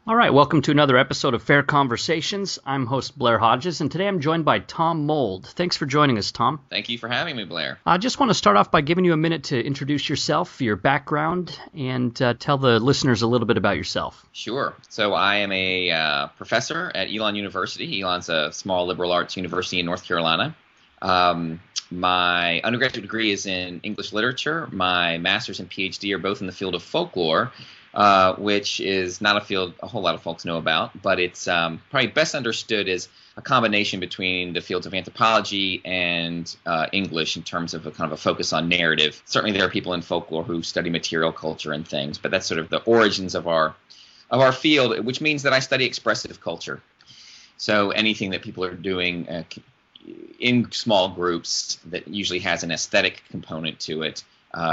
All right, welcome to another episode of Fair Conversations. I'm host Blair Hodges, and today I'm joined by Tom Mould. Thanks for joining us, Tom. Thank you for having me, Blair. I just want to start off by giving you a minute to introduce yourself, your background, and tell the listeners a little bit about yourself. Sure. So I am a professor at Elon University. Elon's a small liberal arts university in North Carolina. My undergraduate degree is in English literature. My master's and PhD are both in the field of folklore, which is not a field a whole lot of folks know about, but it's probably best understood as a combination between the fields of anthropology and English in terms of a kind of a focus on narrative. Certainly there are people in folklore who study material culture and things, but that's sort of the origins of our field, which means that I study expressive culture. So anything that people are doing in small groups that usually has an aesthetic component to it.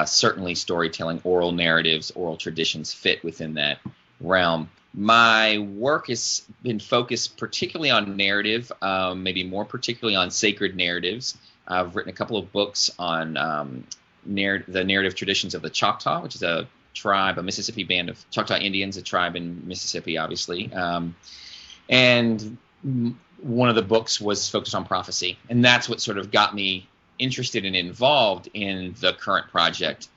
Certainly storytelling, oral narratives, oral traditions fit within that realm. My work has been focused particularly on narrative, maybe more particularly on sacred narratives. I've written a couple of books on the narrative traditions of the Choctaw, which is a tribe, a Mississippi band of Choctaw Indians, a tribe in Mississippi, obviously. And one of the books was focused on prophecy, and that's what sort of got me interested and involved in the current project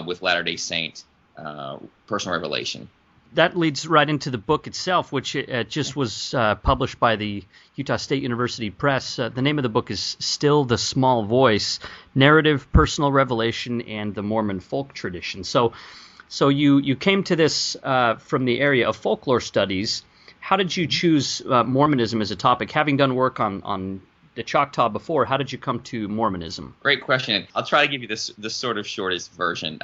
with Latter-day Saint personal revelation. That leads right into the book itself, which just was published by the Utah State University Press. The name of the book is Still the Small Voice, Narrative, Personal Revelation, and the Mormon Folk Tradition. So you came to this from the area of folklore studies. How did you choose Mormonism as a topic? Having done work on the Choctaw before, how did you come to Mormonism? Great question. I'll try to give you this sort of shortest version,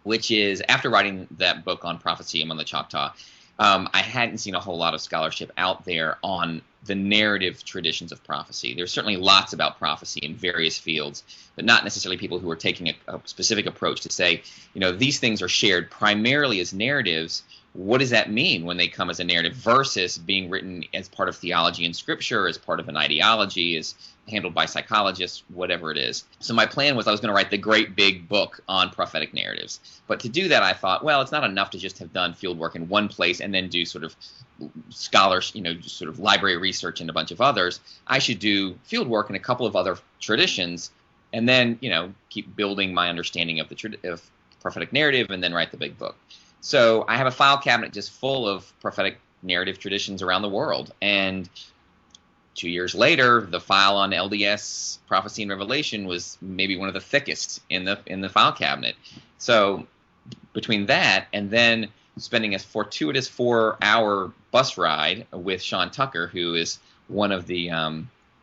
which is after writing that book on prophecy among the Choctaw, I hadn't seen a whole lot of scholarship out there on the narrative traditions of prophecy. There's certainly lots about prophecy in various fields, but not necessarily people who are taking a specific approach to say, these things are shared primarily as narratives. What does that mean when they come as a narrative versus being written as part of theology and scripture, as part of an ideology, as handled by psychologists, whatever it is. So my plan was I was going to write the great big book on prophetic narratives. But to do that, I thought, well, it's not enough to just have done field work in one place and then do sort of scholars, sort of library research in a bunch of others. I should do field work in a couple of other traditions and then, keep building my understanding of of prophetic narrative and then write the big book. So I have a file cabinet just full of prophetic narrative traditions around the world. And 2 years later, the file on LDS prophecy and revelation was maybe one of the thickest in the file cabinet. So between that and then spending a fortuitous 4-hour bus ride with Sean Tucker, who is one of the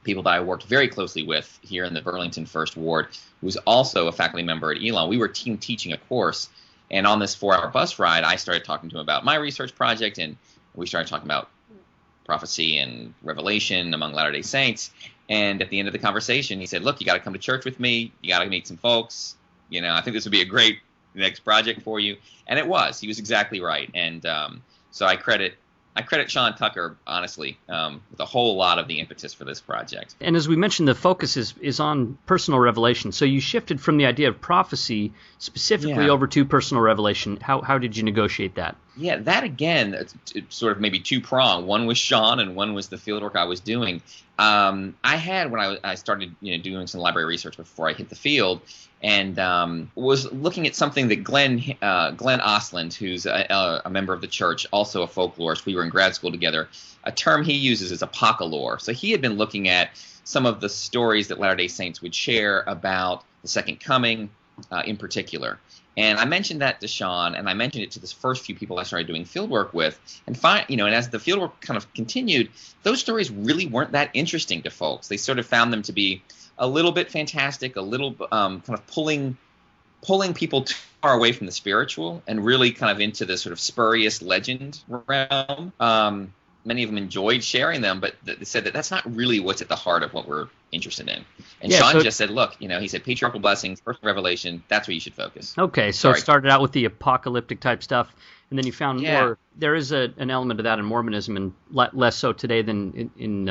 people that I worked very closely with here in the Burlington First Ward, who's also a faculty member at Elon. We were team teaching a course. And on this 4-hour bus ride, I started talking to him about my research project, and we started talking about prophecy and revelation among Latter-day Saints. And at the end of the conversation, he said, look, you got to come to church with me. You got to meet some folks. I think this would be a great next project for you. And it was. He was exactly right. And so I credit Sean Tucker, honestly, with a whole lot of the impetus for this project. And as we mentioned, the focus is on personal revelation. So you shifted from the idea of prophecy specifically over to personal revelation. How did you negotiate that? Yeah, that again, it's sort of maybe two-pronged. One was Sean and one was the fieldwork I was doing. I had, when I started doing some library research before I hit the field, and was looking at something that Glenn Osland, who's a member of the church, also a folklorist, we were in grad school together, a term he uses is apocalypse. So he had been looking at some of the stories that Latter-day Saints would share about the Second Coming in particular. And I mentioned that to Sean, and I mentioned it to the first few people I started doing fieldwork with. And and as the fieldwork kind of continued, those stories really weren't that interesting to folks. They sort of found them to be a little bit fantastic, a little kind of pulling people too far away from the spiritual and really kind of into the sort of spurious legend realm. Many of them enjoyed sharing them, but they said that that's not really what's at the heart of what we're interested in. And Sean just said, look, he said patriarchal blessings, personal revelation, that's where you should focus. Okay, so it started out with the apocalyptic type stuff, and then you found more. There is an element of that in Mormonism, and less so today than in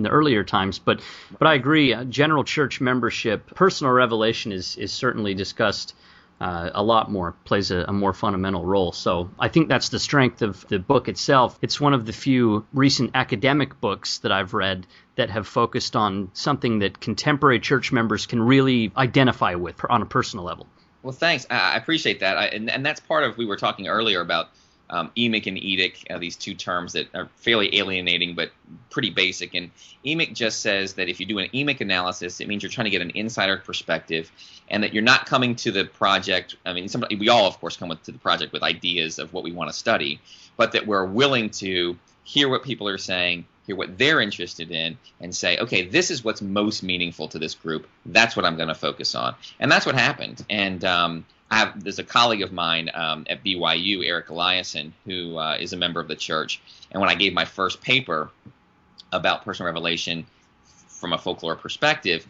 the earlier times. But I agree, general church membership, personal revelation is certainly discussed a lot more, plays a more fundamental role. So I think that's the strength of the book itself. It's one of the few recent academic books that I've read that have focused on something that contemporary church members can really identify with on a personal level. Well, thanks. I appreciate that. And that's part of, we were talking earlier about emic and edict, these two terms that are fairly alienating but pretty basic. And emic just says that if you do an emic analysis, it means you're trying to get an insider perspective, and that you're not coming to the project. I mean, we all, of course, come to the project with ideas of what we want to study, but that we're willing to hear what people are saying, hear what they're interested in, and say, okay, this is what's most meaningful to this group. That's what I'm going to focus on. And that's what happened. And there's a colleague of mine at BYU, Eric Eliason, who is a member of the church. And when I gave my first paper about personal revelation from a folklore perspective,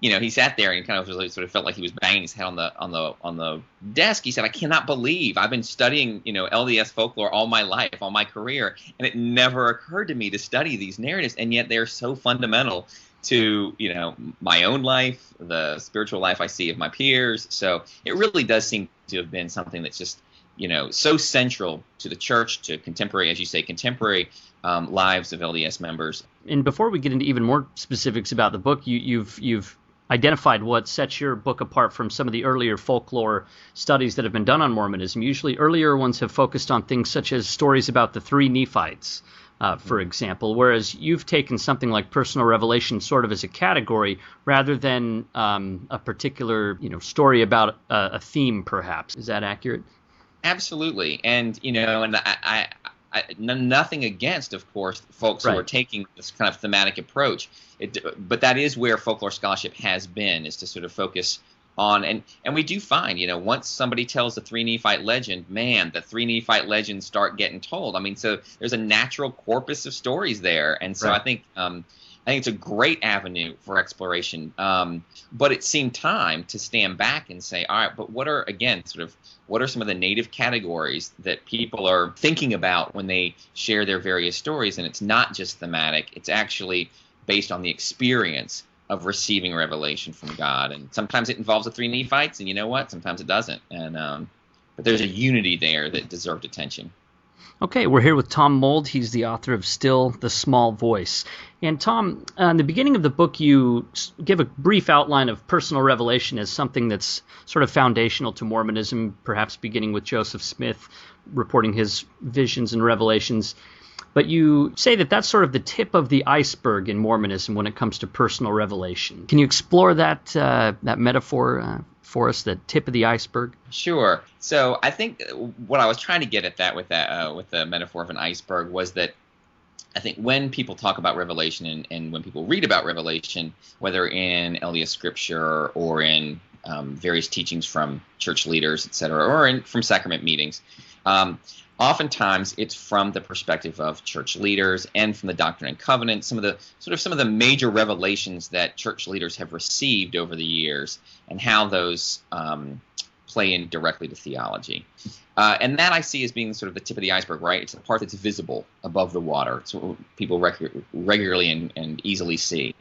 he sat there and kind of really sort of felt like he was banging his head on the desk. He said, "I cannot believe I've been studying, LDS folklore all my life, all my career, and it never occurred to me to study these narratives, and yet they're so fundamental to, my own life, the spiritual life I see of my peers." So it really does seem to have been something that's just, so central to the church, to contemporary, as you say, contemporary lives of LDS members. And before we get into even more specifics about the book, you've identified what sets your book apart from some of the earlier folklore studies that have been done on Mormonism. Usually earlier ones have focused on things such as stories about the three Nephites, for example, whereas you've taken something like personal revelation sort of as a category rather than a particular story about a theme, perhaps. Is that accurate? Absolutely. And, I nothing against, of course, folks who are taking this kind of thematic approach. But that is where folklore scholarship has been, is to sort of focus on, and we do find, once somebody tells a three Nephite legend, man, the three Nephite legends start getting told. I mean, so there's a natural corpus of stories there, and so I think it's a great avenue for exploration. But it seemed time to stand back and say, all right, but what are some of the native categories that people are thinking about when they share their various stories? And it's not just thematic. It's actually based on the experience of receiving revelation from God. And sometimes it involves the three Nephites, and you know what? Sometimes it doesn't. And but there's a unity there that deserved attention. Okay, we're here with Tom Mould. He's the author of Still the Small Voice. And Tom, in the beginning of the book, you give a brief outline of personal revelation as something that's sort of foundational to Mormonism, perhaps beginning with Joseph Smith reporting his visions and revelations. But you say that that's sort of the tip of the iceberg in Mormonism when it comes to personal revelation. Can you explore that metaphor for us, the tip of the iceberg? Sure. So I think what I was trying to get at that with the metaphor of an iceberg was that I think when people talk about revelation and when people read about revelation, whether in LDS scripture or in various teachings from church leaders, et cetera, or from sacrament meetings, oftentimes it's from the perspective of church leaders and from the Doctrine and Covenants, some of the major revelations that church leaders have received over the years, and how those play in directly to theology. And that I see as being sort of the tip of the iceberg, right? It's the part that's visible above the water. It's what people regularly and easily see.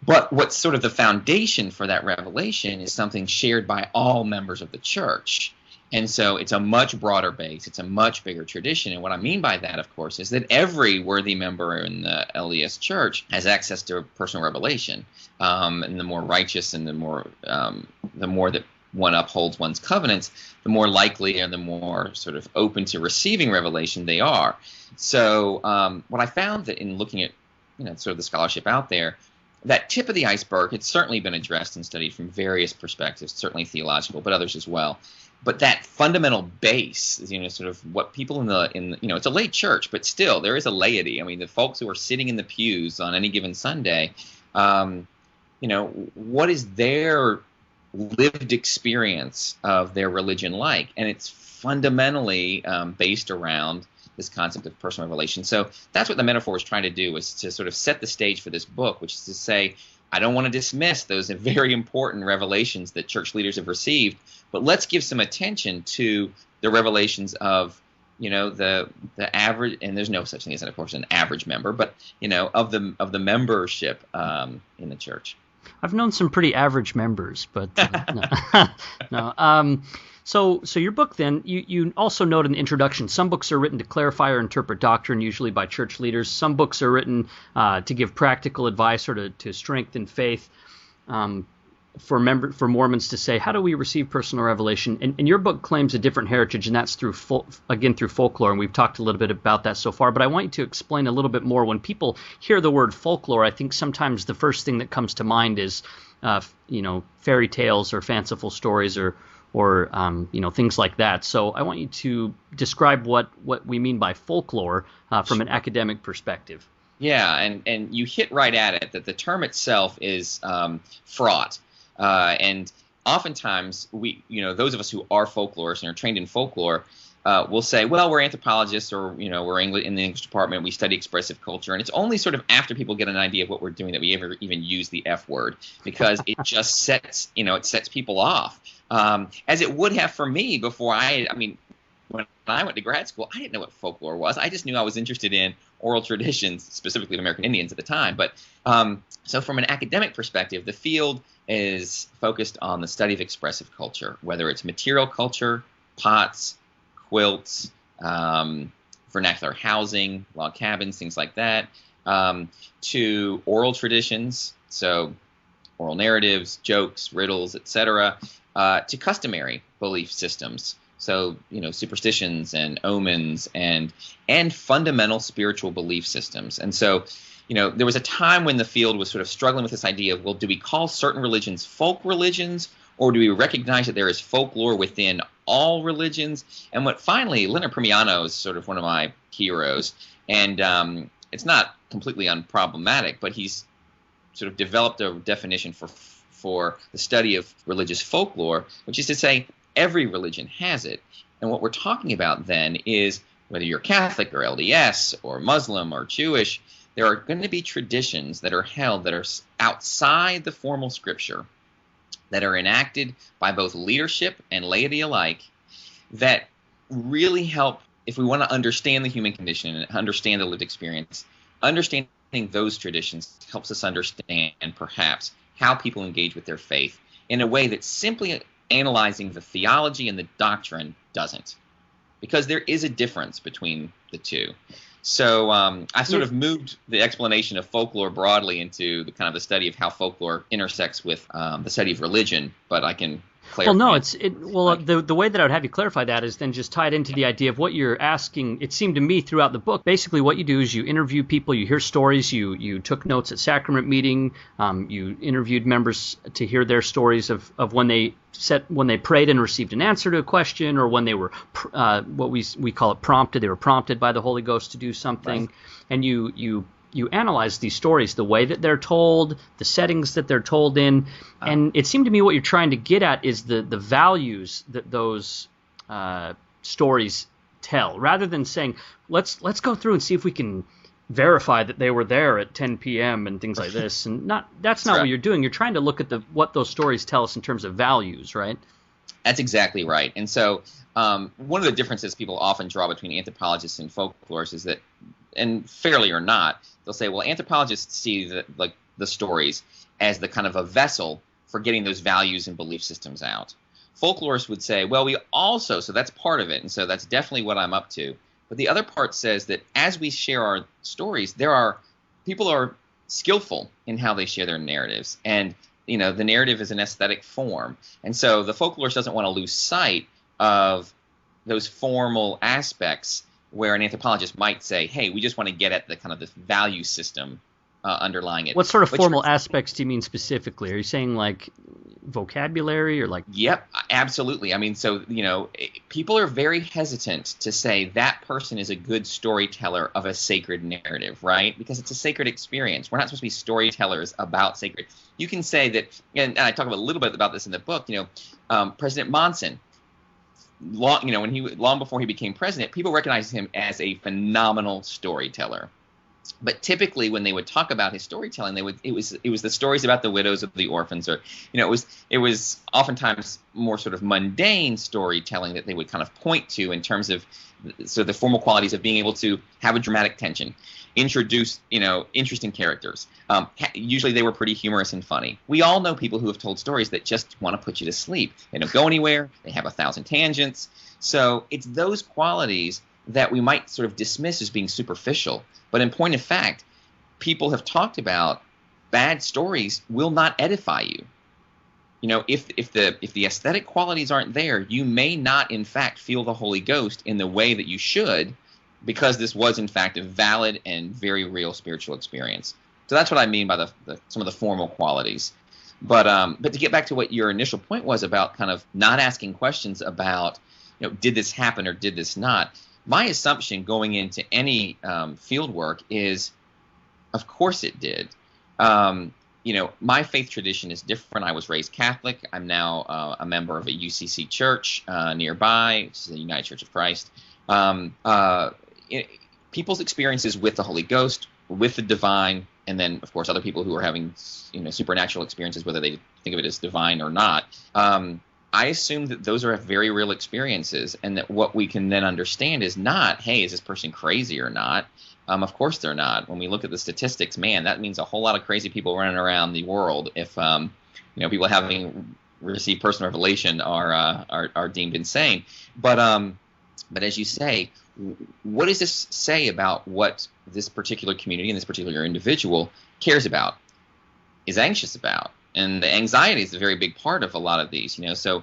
But what's sort of the foundation for that revelation is something shared by all members of the church. And so it's a much broader base. It's a much bigger tradition. And what I mean by that, of course, is that every worthy member in the LDS church has access to personal revelation. And the more righteous and the more that one upholds one's covenants, the more likely and the more sort of open to receiving revelation they are. So what I found that in looking at sort of the scholarship out there, that tip of the iceberg had certainly been addressed and studied from various perspectives, certainly theological, but others as well. But that fundamental base, sort of what people in it's a lay church, but still there is a laity. I mean, the folks who are sitting in the pews on any given Sunday, what is their lived experience of their religion like? And it's fundamentally based around this concept of personal revelation. So that's what the metaphor is trying to do, is to sort of set the stage for this book, which is to say, I don't want to dismiss those very important revelations that church leaders have received, but let's give some attention to the revelations of, the average, and there's no such thing as, of course, an average member, but of the membership in the church. I've known some pretty average members, but no. No. So your book then, you also note in the introduction, some books are written to clarify or interpret doctrine, usually by church leaders. Some books are written to give practical advice or to strengthen faith. For Mormons to say, how do we receive personal revelation? And your book claims a different heritage, and that's through folklore, and we've talked a little bit about that so far. But I want you to explain a little bit more. When people hear the word folklore, I think sometimes the first thing that comes to mind is, fairy tales or fanciful stories or things like that. So I want you to describe what we mean by folklore from an academic perspective. Yeah, and you hit right at it, that the term itself is fraught. And oftentimes, those of us who are folklorists and are trained in folklore will say, well, we're anthropologists, or we're in the English department, we study expressive culture, and it's only sort of after people get an idea of what we're doing that we ever even use the F word, because it just sets people off, as it would have for me before when I went to grad school, I didn't know what folklore was. I just knew I was interested in oral traditions, specifically of American Indians at the time. But so from an academic perspective, the field is focused on the study of expressive culture, whether it's material culture, pots, quilts, vernacular housing, log cabins, things like that, to oral traditions, so oral narratives, jokes, riddles, etc., to customary belief systems. So, superstitions and omens and fundamental spiritual belief systems. And so, there was a time when the field was sort of struggling with this idea of, well, do we call certain religions folk religions, or do we recognize that there is folklore within all religions? And what finally, Leonard Primiano is sort of one of my heroes, and it's not completely unproblematic, but he's sort of developed a definition for the study of religious folklore, which is to say, every religion has it. And what we're talking about then is, whether you're Catholic or LDS or Muslim or Jewish, there are going to be traditions that are held that are outside the formal scripture, that are enacted by both leadership and laity alike, that really help, if we want to understand the human condition and understand the lived experience, understanding those traditions helps us understand perhaps how people engage with their faith in a way that simply analyzing the theology and the doctrine doesn't, because there is a difference between the two. So I sort of moved the explanation of folklore broadly into the kind of the study of how folklore intersects with the study of religion, but I can clarify. Well, no, the way that I would have you clarify that is then just tied into the idea of what you're asking. It seemed to me throughout the book, basically what you do is you interview people, you hear stories, you took notes at sacrament meeting, you interviewed members to hear their stories of when they prayed and received an answer to a question, or when they were what we call it prompted. They were prompted by the Holy Ghost to do something, right. And you analyze these stories, the way that they're told, the settings that they're told in, and it seemed to me what you're trying to get at is the values that those stories tell, rather than saying let's go through and see if we can verify that they were there at 10 p.m. and things like this. And that's not what you're doing. You're trying to look at what those stories tell us in terms of values, right? That's exactly right. And so one of the differences people often draw between anthropologists and folklorists is that, and fairly or not, they'll say, well, anthropologists see the stories as the kind of a vessel for getting those values and belief systems out. Folklorists would say, well, so that's part of it, and so that's definitely what I'm up to. But the other part says that as we share our stories, people are skillful in how they share their narratives, and the narrative is an aesthetic form, and so the folklorist doesn't want to lose sight of those formal aspects, where an anthropologist might say, hey, we just want to get at the kind of this value system underlying it. What sort of formal aspects do you mean specifically? Are you saying like vocabulary or like? Yep, absolutely. I mean, so, people are very hesitant to say that person is a good storyteller of a sacred narrative, right? Because it's a sacred experience. We're not supposed to be storytellers about sacred. You can say that, and I talk a little bit about this in the book, President Monson, long before he became president, people recognized him as a phenomenal storyteller. But typically, when they would talk about his storytelling, it was the stories about the widows of the orphans, or it was oftentimes more sort of mundane storytelling that they would kind of point to in terms of So the formal qualities of being able to have a dramatic tension, introduce, interesting characters. Usually they were pretty humorous and funny. We all know people who have told stories that just want to put you to sleep. They don't go anywhere. They have 1,000 tangents. So it's those qualities that we might sort of dismiss as being superficial. But in point of fact, people have talked about bad stories will not edify you. If the aesthetic qualities aren't there, you may not in fact feel the Holy Ghost in the way that you should, because this was in fact a valid and very real spiritual experience. So that's what I mean by some of the formal qualities. But to get back to what your initial point was about kind of not asking questions about, did this happen or did this not? My assumption going into any field work is, of course it did. My faith tradition is different. I was raised Catholic. I'm now a member of a UCC church nearby, which is the United Church of Christ. People's experiences with the Holy Ghost, with the divine, and then, of course, other people who are having supernatural experiences, whether they think of it as divine or not. I assume that those are very real experiences, and that what we can then understand is not, hey, is this person crazy or not? Of course they're not. When we look at the statistics, man, that means a whole lot of crazy people running around the world if people having received personal revelation are deemed insane. But as you say, what does this say about what this particular community and this particular individual cares about, is anxious about? And the anxiety is a very big part of a lot of these. So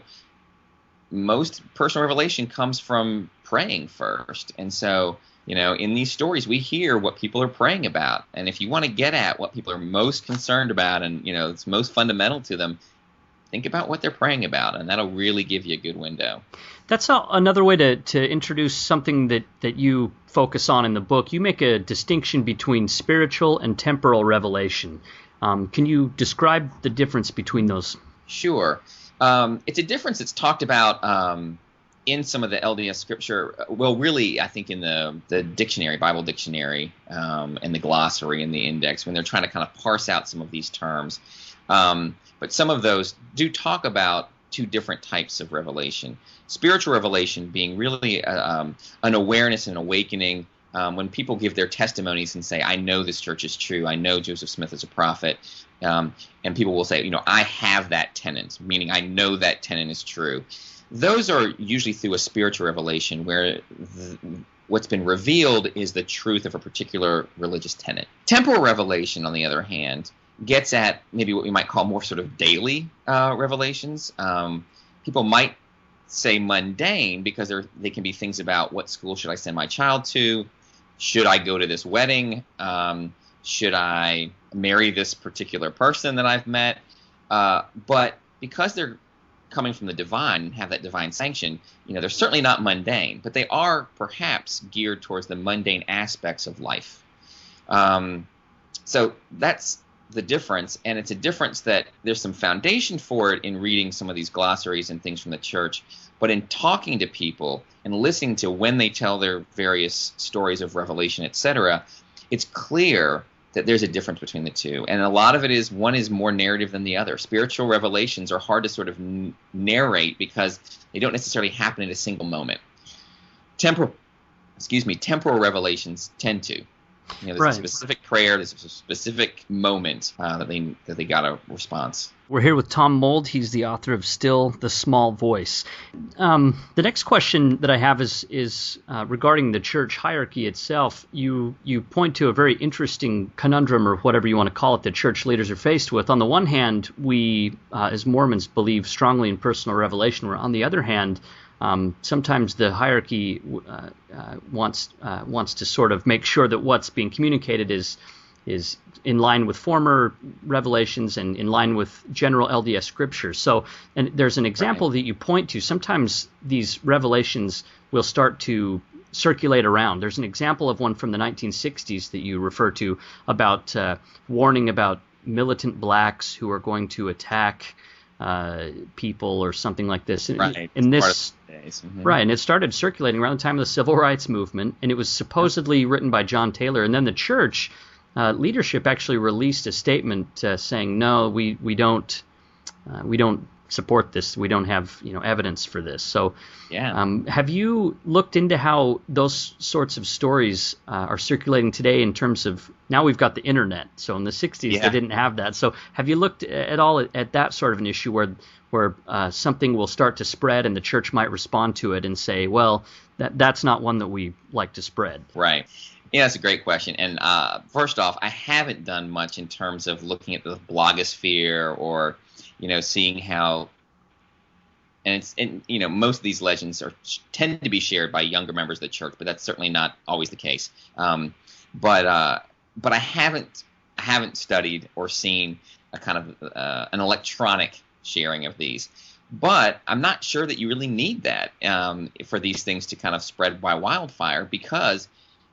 most personal revelation comes from praying first, and so. In these stories, we hear what people are praying about. And if you want to get at what people are most concerned about and, it's most fundamental to them, think about what they're praying about, and that'll really give you a good window. That's another way to introduce something that you focus on in the book. You make a distinction between spiritual and temporal revelation. Can you describe the difference between those? Sure. It's a difference that's talked about in some of the LDS scripture, well, really, I think in the dictionary, Bible dictionary, and the glossary and the index, when they're trying to kind of parse out some of these terms. But some of those do talk about two different types of revelation. Spiritual revelation being really an awareness and awakening. When people give their testimonies and say, I know this church is true, I know Joseph Smith is a prophet, and people will say, I have that tenet, meaning I know that tenet is true. Those are usually through a spiritual revelation where what's been revealed is the truth of a particular religious tenet. Temporal revelation, on the other hand, gets at maybe what we might call more sort of daily revelations. People might say mundane because they can be things about what school should I send my child to? Should I go to this wedding? Should I marry this particular person that I've met? But because they're coming from the divine and have that divine sanction, they're certainly not mundane, but they are perhaps geared towards the mundane aspects of life. So that's the difference, and it's a difference that there's some foundation for it in reading some of these glossaries and things from the church, but in talking to people and listening to when they tell their various stories of revelation, etc., it's clear that there's a difference between the two. And a lot of it is, one is more narrative than the other. Spiritual revelations are hard to sort of narrate because they don't necessarily happen in a single moment. Temporal revelations tend to. There's a specific prayer, there's a specific moment that they got a response. We're here with Tom Mould. He's the author of Still the Small Voice. The next question that I have is regarding the church hierarchy itself. You point to a very interesting conundrum, or whatever you want to call it, that church leaders are faced with. On the one hand, we as Mormons believe strongly in personal revelation, where on the other hand, sometimes the hierarchy wants to sort of make sure that what's being communicated is in line with former revelations and in line with general LDS scripture. So, and there's an example that you point to. Sometimes these revelations will start to circulate around. There's an example of one from the 1960s that you refer to about warning about militant blacks who are going to attack people or something like this. Right. And this, right, and it started circulating around the time of the Civil Rights Movement, and it was supposedly written by John Taylor. And then the church leadership actually released a statement saying, no, we don't support this. We don't have evidence for this. So, yeah. Have you looked into how those sorts of stories are circulating today in terms of, now we've got the internet. So in the 60s they didn't have that. So have you looked at all at that sort of an issue where something will start to spread and the church might respond to it and say, well, that's not one that we like to spread? Right. Yeah, that's a great question. And first off, I haven't done much in terms of looking at the blogosphere or, seeing how, and most of these legends tend to be shared by younger members of the church, but that's certainly not always the case. But I haven't studied or seen a kind of an electronic sharing of these. But I'm not sure that you really need that for these things to kind of spread by wildfire, because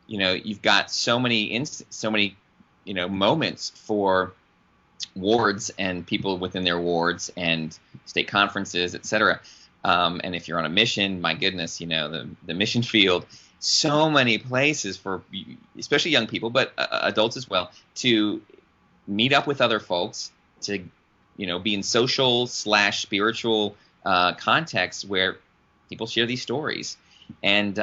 you've got so many moments for wards and people within their wards and state conferences, et cetera. And if you're on a mission, my goodness, the mission field, so many places for especially young people, but adults as well, to meet up with other folks, to be in social/spiritual contexts where people share these stories. And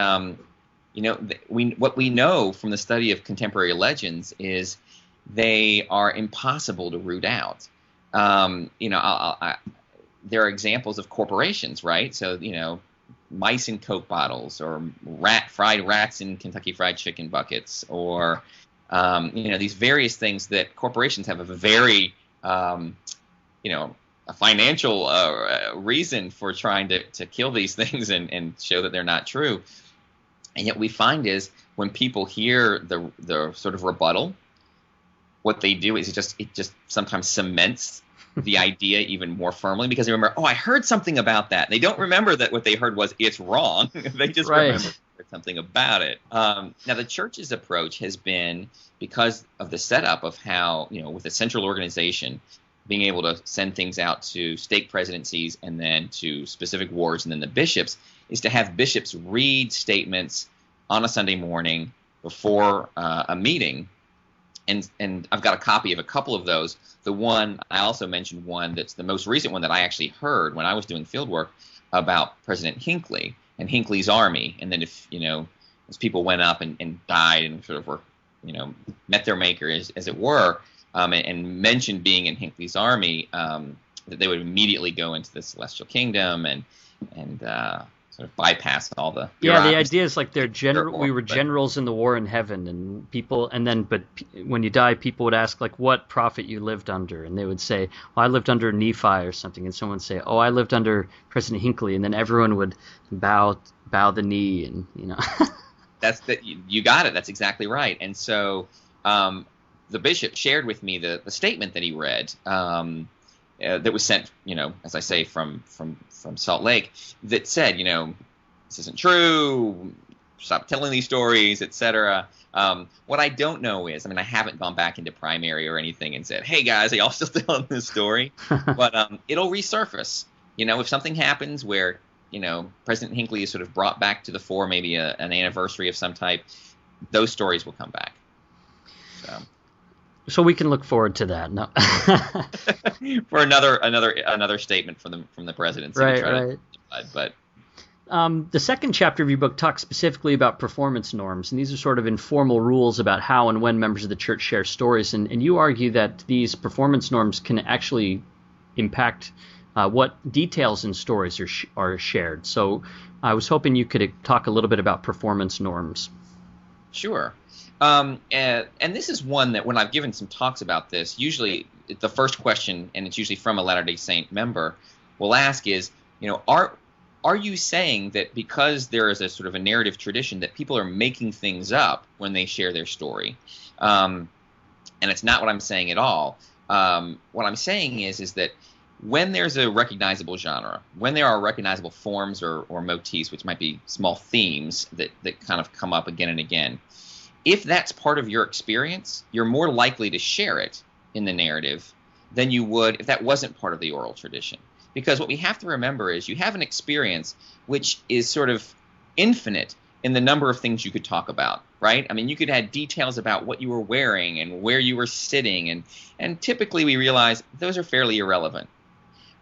what we know from the study of contemporary legends is they are impossible to root out. There are examples of corporations, right? So, mice in Coke bottles, or fried rats in Kentucky Fried Chicken buckets, or, these various things that corporations have a very, a financial reason for trying to kill these things and show that they're not true. And yet we find is when people hear the sort of rebuttal, what they do is it just sometimes cements the idea even more firmly, because they remember, I heard something about that. They don't remember that what they heard was it's wrong. They just remember something about it. Now, the church's approach has been, because of the setup of how, with a central organization, being able to send things out to stake presidencies and then to specific wards and then the bishops, is to have bishops read statements on a Sunday morning before a meeting. And I've got a copy of a couple of those. The one, I also mentioned one that's the most recent one that I actually heard when I was doing field work about President Hinckley and Hinckley's army. And then as people went up and died and sort of were, met their maker as it were, and mentioned being in Hinckley's army, that they would immediately go into the celestial kingdom and sort of bypass all the bureaucracy. The idea is like we were generals in the war in heaven, and people, but when you die, people would ask like what prophet you lived under, and they would say, I lived under Nephi or something, and someone would say, I lived under President Hinckley, and then everyone would bow the knee, and you got it. That's exactly right. And so the bishop shared with me the statement that he read. That was sent, as I say, from Salt Lake, that said, this isn't true, stop telling these stories, etc. What I don't know is, I haven't gone back into primary or anything and said, hey guys, are y'all still telling this story? But it'll resurface. If something happens where, President Hinckley is sort of brought back to the fore, maybe an anniversary of some type, those stories will come back. So we can look forward to that. No. For another statement from the presidency. Right. But the second chapter of your book talks specifically about performance norms, and these are sort of informal rules about how and when members of the church share stories. And you argue that these performance norms can actually impact what details in stories are shared. So I was hoping you could talk a little bit about performance norms. Sure. And this is one that when I've given some talks about this, usually the first question, and it's usually from a Latter-day Saint member, will ask is, are you saying that because there is a sort of a narrative tradition that people are making things up when they share their story? And it's not what I'm saying at all. What I'm saying is that when there's a recognizable genre, when there are recognizable forms or motifs, which might be small themes that kind of come up again and again, if that's part of your experience, you're more likely to share it in the narrative than you would if that wasn't part of the oral tradition. Because what we have to remember is you have an experience which is sort of infinite in the number of things you could talk about, right? You could add details about what you were wearing and where you were sitting, and typically we realize those are fairly irrelevant.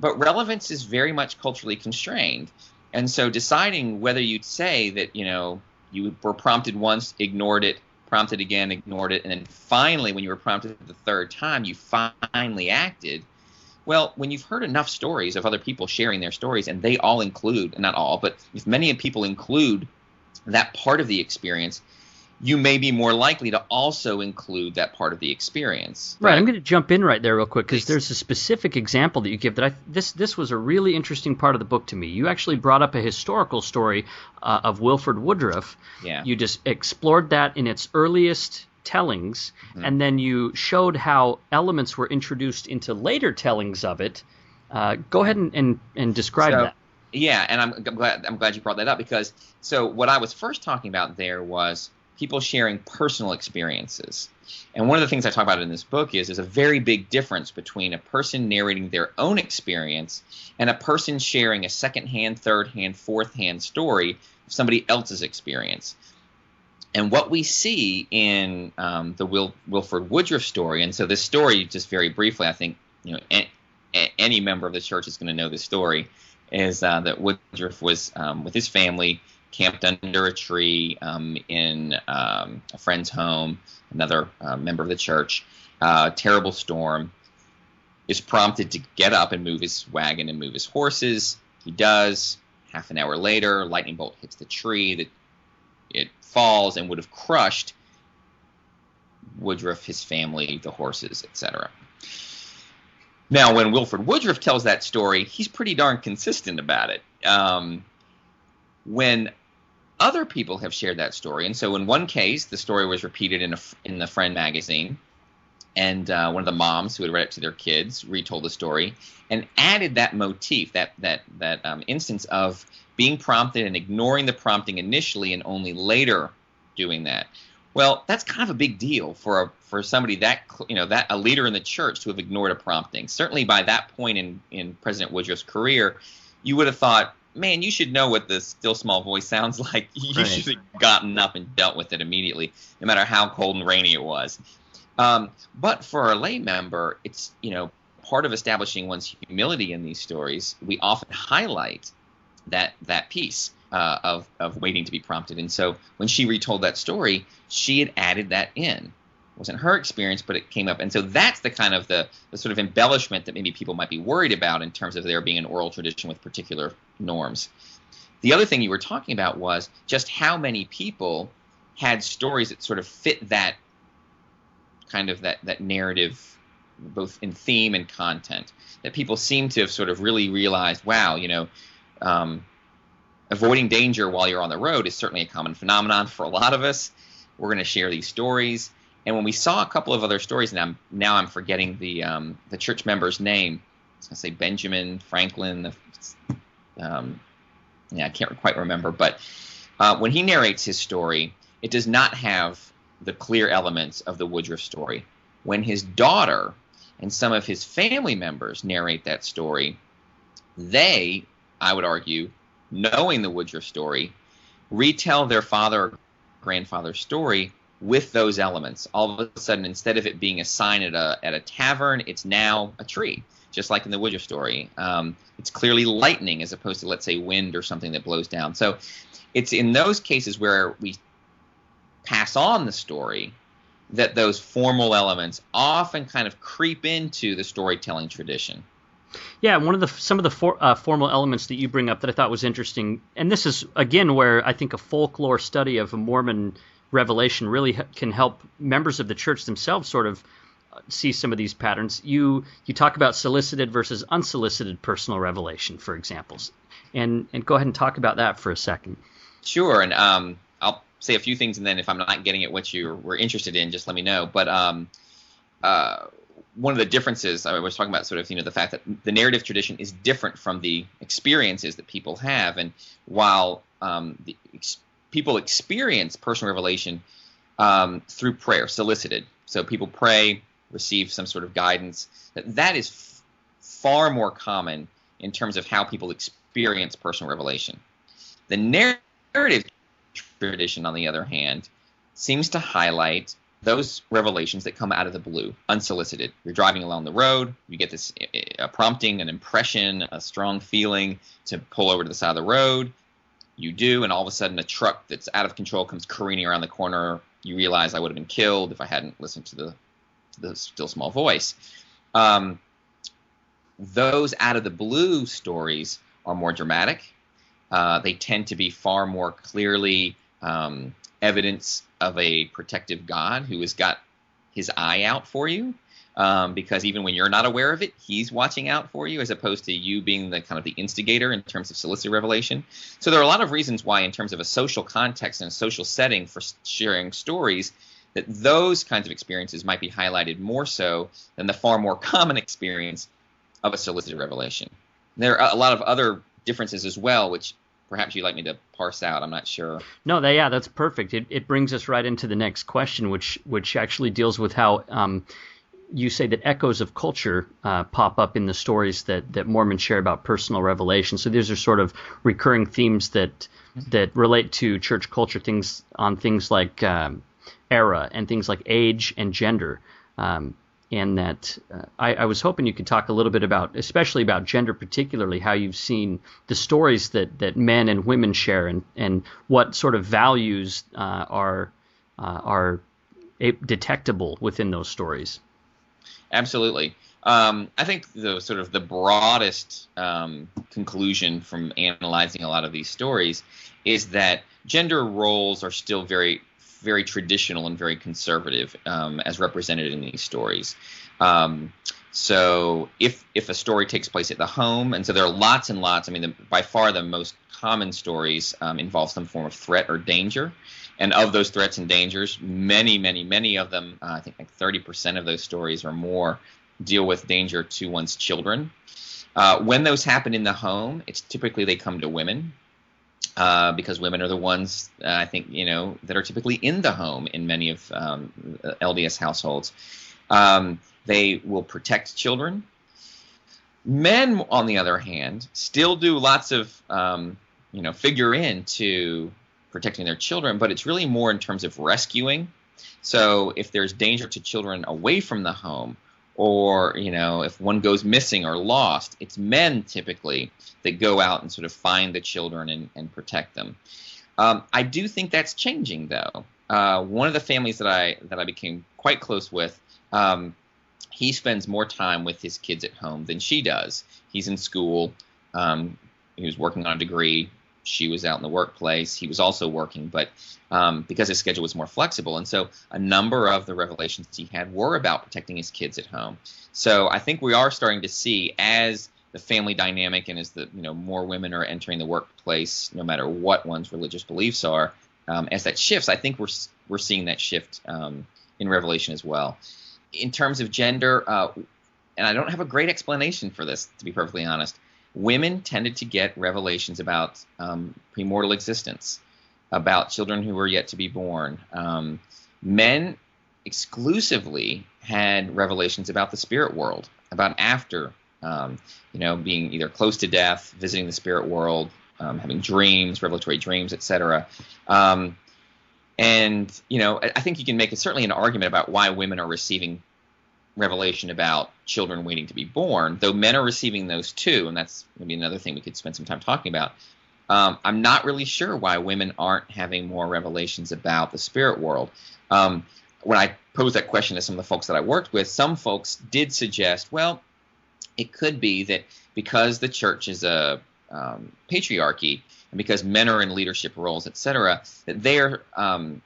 but relevance is very much culturally constrained. And so deciding whether you'd say that, you were prompted once, ignored it, prompted again, ignored it, and then finally, when you were prompted the third time, you finally acted. Well, when you've heard enough stories of other people sharing their stories, and they all include, not all, but if many people include that part of the experience, you may be more likely to also include that part of the experience. Right. I'm going to jump in right there real quick because there's a specific example that you give that this was a really interesting part of the book to me. You actually brought up a historical story of Wilford Woodruff. Yeah. You just explored that in its earliest tellings, and then you showed how elements were introduced into later tellings of it. Go ahead and describe that. Yeah, and I'm glad you brought that up because so what I was first talking about there was people sharing personal experiences. And one of the things I talk about in this book is there's a very big difference between a person narrating their own experience and a person sharing a secondhand, third-hand, fourth-hand story of somebody else's experience. And what we see in the Wilford Woodruff story, and so this story, just very briefly, I think any member of the church is going to know this story, is that Woodruff was with his family, camped under a tree in a friend's home, another member of the church. Terrible storm. Is prompted to get up and move his wagon and move his horses. He does. Half an hour later, lightning bolt hits the tree. It falls and would have crushed Woodruff, his family, the horses, etc. Now, when Wilford Woodruff tells that story, he's pretty darn consistent about it. When other people have shared that story, and so in one case, the story was repeated in the Friend magazine, and one of the moms who had read it to their kids retold the story and added that motif, that instance of being prompted and ignoring the prompting initially and only later doing that. Well, that's kind of a big deal for somebody that a leader in the church to have ignored a prompting. Certainly by that point in President Woodruff's career, you would have thought, man, you should know what the still small voice sounds like. You should have gotten up and dealt with it immediately, no matter how cold and rainy it was. But for a lay member, it's part of establishing one's humility in these stories. We often highlight that piece of waiting to be prompted. And so when she retold that story, she had added that in. It wasn't her experience, but it came up. And so that's the kind of the sort of embellishment that maybe people might be worried about in terms of there being an oral tradition with particular norms. The other thing you were talking about was just how many people had stories that sort of fit that kind of that narrative, both in theme and content, that people seem to have sort of really realized, wow, avoiding danger while you're on the road is certainly a common phenomenon for a lot of us. We're going to share these stories. And when we saw a couple of other stories, and I'm forgetting the church member's name. I was going to say Benjamin Franklin. I can't quite remember. But when he narrates his story, it does not have the clear elements of the Woodruff story. When his daughter and some of his family members narrate that story, they, I would argue, knowing the Woodruff story, retell their father or grandfather's story with those elements. All of a sudden, instead of it being a sign at a tavern, it's now a tree, just like in the Woodruff story. It's clearly lightning as opposed to, let's say, wind or something that blows down. So it's in those cases where we pass on the story that those formal elements often kind of creep into the storytelling tradition. Yeah, some of the formal elements that you bring up that I thought was interesting, and this is, again, where I think a folklore study of a Mormon revelation really can help members of the church themselves sort of see some of these patterns. You talk about solicited versus unsolicited personal revelation, for examples, and go ahead and talk about that for a second. Sure, and I'll say a few things, and then if I'm not getting at what you were interested in, just let me know. But one of the differences I was talking about, sort of, the fact that the narrative tradition is different from the experiences that people have, and while people experience personal revelation through prayer, solicited. So people pray, receive some sort of guidance. That is far more common in terms of how people experience personal revelation. The narrative tradition, on the other hand, seems to highlight those revelations that come out of the blue, unsolicited. You're driving along the road, you get this prompting, an impression, a strong feeling to pull over to the side of the road. You do, and all of a sudden a truck that's out of control comes careening around the corner. You realize I would have been killed if I hadn't listened to the still small voice. Those out of the blue stories are more dramatic. They tend to be far more clearly evidence of a protective God who has got his eye out for you, because even when you're not aware of it, he's watching out for you, as opposed to you being the kind of the instigator in terms of solicited revelation. So there are a lot of reasons why, in terms of a social context and a social setting for sharing stories, that those kinds of experiences might be highlighted more so than the far more common experience of a solicited revelation. There are a lot of other differences as well, which perhaps you'd like me to parse out. I'm not sure. No, that's perfect. It brings us right into the next question, which actually deals with how you say that echoes of culture pop up in the stories that Mormons share about personal revelation. So these are sort of recurring themes that relate to church culture, things like era and things like age and gender. And that I was hoping you could talk a little bit about, especially about gender particularly, how you've seen the stories that men and women share, and what sort of values are detectable within those stories. Absolutely. I think the broadest conclusion from analyzing a lot of these stories is that gender roles are still very, very traditional and very conservative, as represented in these stories. So if a story takes place at the home, and so there are lots and lots, by far the most common stories involve some form of threat or danger. And of those threats and dangers, many, many, many of them, I think like 30% of those stories or more, deal with danger to one's children. When those happen in the home, it's typically they come to women. Because women are the ones, I think, that are typically in the home in many of LDS households. They will protect children. Men, on the other hand, still do lots of, figure into protecting their children, but it's really more in terms of rescuing. So if there's danger to children away from the home, or, if one goes missing or lost, it's men typically that go out and sort of find the children and protect them. I do think that's changing, though. One of the families that I became quite close with, he spends more time with his kids at home than she does. He's in school. He was working on a degree. She was out in the workplace. He was also working, but because his schedule was more flexible. And so a number of the revelations he had were about protecting his kids at home. So I think we are starting to see, as the family dynamic and as the more women are entering the workplace, no matter what one's religious beliefs are, as that shifts, I think we're seeing that shift in Revelation as well. In terms of gender, and I don't have a great explanation for this, to be perfectly honest, women tended to get revelations about premortal existence, about children who were yet to be born. Men exclusively had revelations about the spirit world, about after, being either close to death, visiting the spirit world, having dreams, revelatory dreams, etc. I think you can make certainly an argument about why women are receiving revelation about children waiting to be born, though men are receiving those too, and that's maybe another thing we could spend some time talking about. I'm not really sure why women aren't having more revelations about the spirit world. When I posed that question to some of the folks that I worked with, some folks did suggest, well, it could be that because the church is a patriarchy, and because men are in leadership roles, etc., that they're not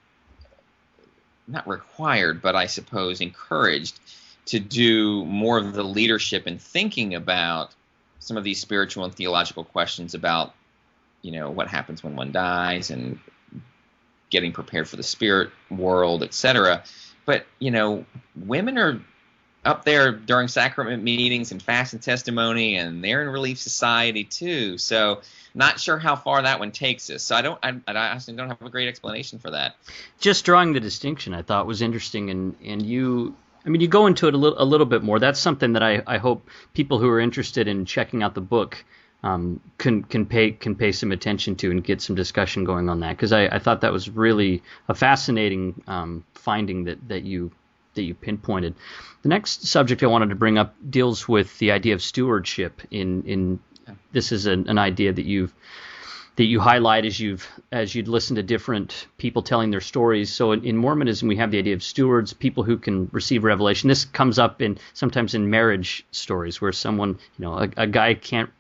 required, but I suppose encouraged to do more of the leadership and thinking about some of these spiritual and theological questions about, what happens when one dies and getting prepared for the spirit world, etc. But, women are up there during sacrament meetings and fast and testimony, and they're in Relief Society too. So not sure how far that one takes us. So I honestly don't have a great explanation for that. Just drawing the distinction I thought was interesting, and you go into it a little bit more. That's something that I hope people who are interested in checking out the book can pay some attention to and get some discussion going on that, because I thought that was really a fascinating finding that you pinpointed. The next subject I wanted to bring up deals with the idea of stewardship. This is an idea that you highlight as you'd listen to different people telling their stories. So in Mormonism, we have the idea of stewards, people who can receive revelation. This comes up sometimes in marriage stories where someone, a guy can't.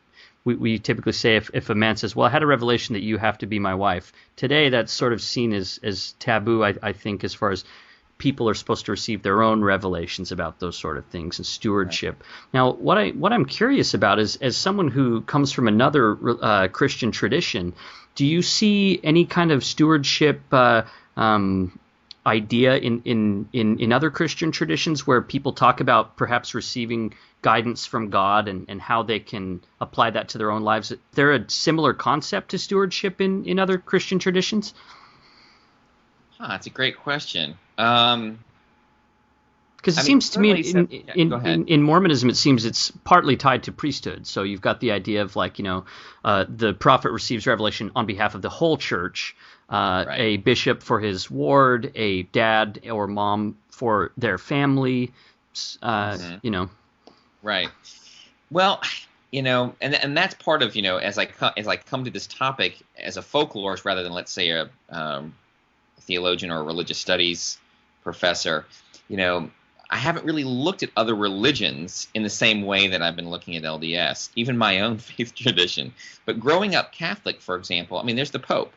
We typically say if a man says, well, I had a revelation that you have to be my wife. Today, that's sort of seen as taboo, I think, as far as people are supposed to receive their own revelations about those sort of things and stewardship. Right. Now, what I'm curious about is, as someone who comes from another Christian tradition, do you see any kind of stewardship idea in other Christian traditions where people talk about perhaps receiving guidance from God and how they can apply that to their own lives? Is there a similar concept to stewardship in other Christian traditions? That's a great question. Because it seems to me in Mormonism, it seems it's partly tied to priesthood. So you've got the idea of the prophet receives revelation on behalf of the whole church, right. A bishop for his ward, a dad or mom for their family, Right. Well, and that's part of, as I come to this topic as a folklorist rather than, let's say, a theologian or a religious studies professor, I haven't really looked at other religions in the same way that I've been looking at LDS, even my own faith tradition. But growing up Catholic, for example, there's the Pope,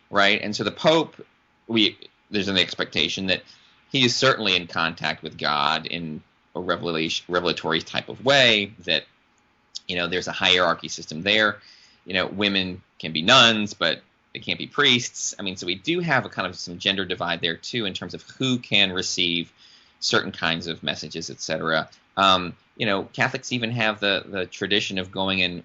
right? And so the Pope, there's an expectation that he is certainly in contact with God in a revelatory type of way, that, there's a hierarchy system there. Women can be nuns, but they can't be priests. So we do have a kind of some gender divide there too, in terms of who can receive certain kinds of messages, etc. Catholics even have the tradition of going and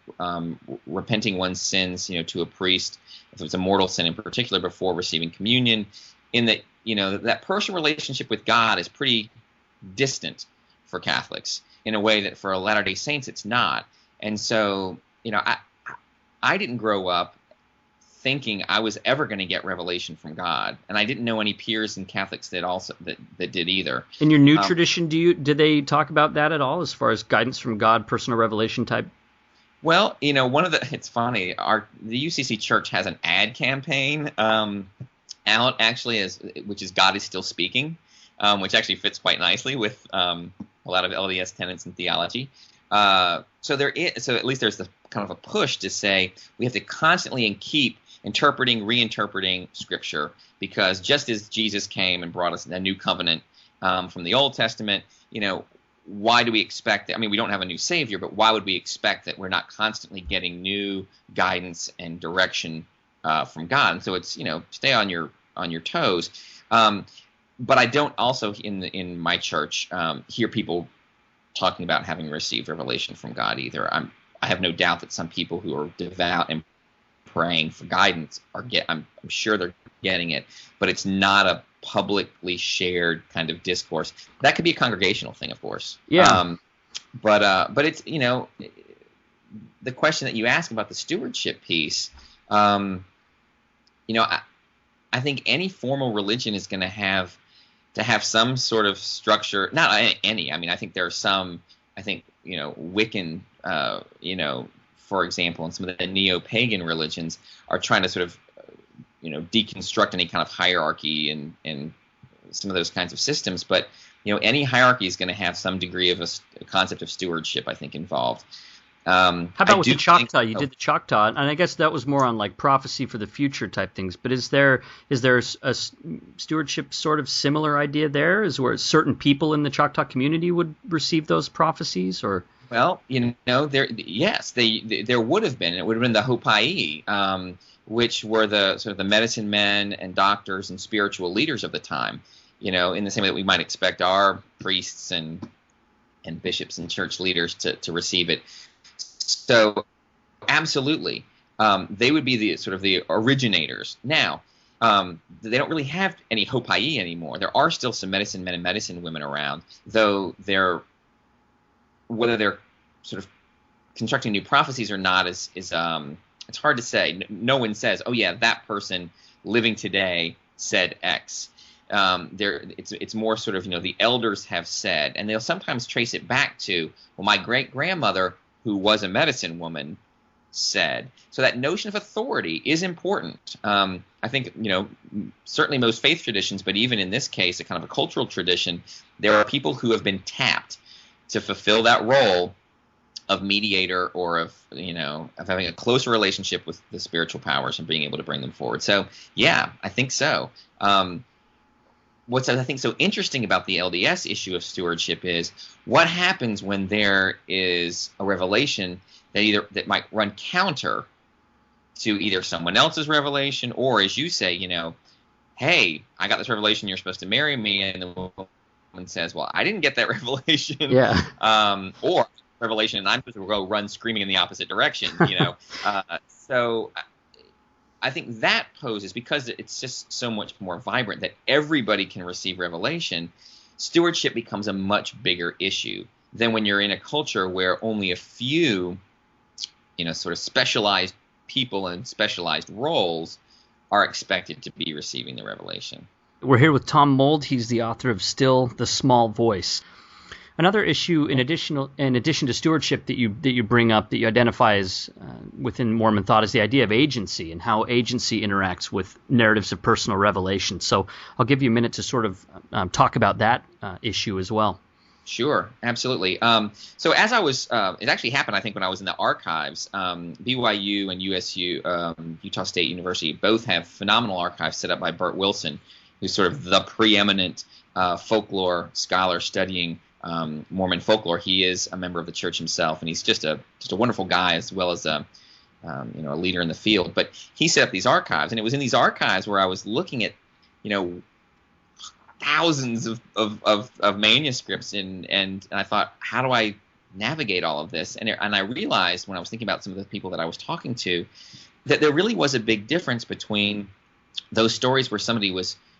repenting one's sins, to a priest, if it's a mortal sin in particular, before receiving communion. In that, that personal relationship with God is pretty distant for Catholics in a way that for Latter-day Saints it's not. And so, I didn't grow up thinking I was ever going to get revelation from God, and I didn't know any peers and Catholics that did either. In your new tradition, did they talk about that at all, as far as guidance from God, personal revelation type? Well, it's funny. The UCC Church has an ad campaign out actually, which is God is Still Speaking, which actually fits quite nicely with a lot of LDS tenets and theology. So at least there's the kind of a push to say we have to constantly and keep interpreting, reinterpreting Scripture, because just as Jesus came and brought us a new covenant from the Old Testament, why do we expect that? We don't have a new Savior, but why would we expect that we're not constantly getting new guidance and direction from God? And so it's, stay on your toes. But I don't also in my church hear people talking about having received revelation from God either. I have no doubt that some people who are devout and praying for guidance I'm sure they're getting it, but it's not a publicly shared kind of discourse. That could be a congregational thing, of course. Yeah. But it's, the question that you ask about the stewardship piece, I think any formal religion is going to have some sort of structure. Not any. I think there are some. Wiccan. For example, and some of the neo-pagan religions are trying to sort of, deconstruct any kind of hierarchy and some of those kinds of systems. But any hierarchy is going to have some degree of a concept of stewardship, I think, involved. How about with the Choctaw? You did the Choctaw, and I guess that was more on like prophecy for the future type things. But is there a stewardship sort of similar idea there? Is where certain people in the Choctaw community would receive those prophecies, or? Well, there would have been. It would have been the Hopai, which were the sort of the medicine men and doctors and spiritual leaders of the time. In the same way that we might expect our priests and bishops and church leaders to receive it. So, absolutely, they would be the sort of the originators. Now, they don't really have any Hopai anymore. There are still some medicine men and medicine women around, though whether they're sort of constructing new prophecies or not is it's hard to say. No one says, oh yeah, that person living today said X. It's more sort of, the elders have said, and they'll sometimes trace it back to, well, my great-grandmother, who was a medicine woman, said. So that notion of authority is important. I think, certainly most faith traditions, but even in this case, a kind of a cultural tradition, there are people who have been tapped to fulfill that role of mediator, or of having a closer relationship with the spiritual powers and being able to bring them forward. So yeah, I think so. What's I think so interesting about the LDS issue of stewardship is what happens when there is a revelation that might run counter to either someone else's revelation, or, as you say, hey, I got this revelation, you're supposed to marry me, and the woman says, well, I didn't get that revelation. Yeah. Or revelation, and I'm supposed to go run screaming in the opposite direction. So I think that poses, because it's just so much more vibrant that everybody can receive revelation, stewardship becomes a much bigger issue than when you're in a culture where only a few, sort of specialized people and specialized roles are expected to be receiving the revelation. We're here with Tom Mould. He's the author of Still the Small Voice. Another issue, in addition to stewardship, that you bring up, that you identify as within Mormon thought, is the idea of agency and how agency interacts with narratives of personal revelation. So I'll give you a minute to sort of talk about that issue as well. Sure, absolutely. So as I was, it actually happened, I think, when I was in the archives. BYU and USU, Utah State University, both have phenomenal archives set up by Bert Wilson, who's sort of the preeminent folklore scholar studying Mormon folklore. He is a member of the church himself, and he's just a wonderful guy, as well as a leader in the field. But he set up these archives, and it was in these archives where I was looking at thousands of manuscripts, and I thought, how do I navigate all of this? And I realized, when I was thinking about some of the people that I was talking to, that there really was a big difference between those stories where somebody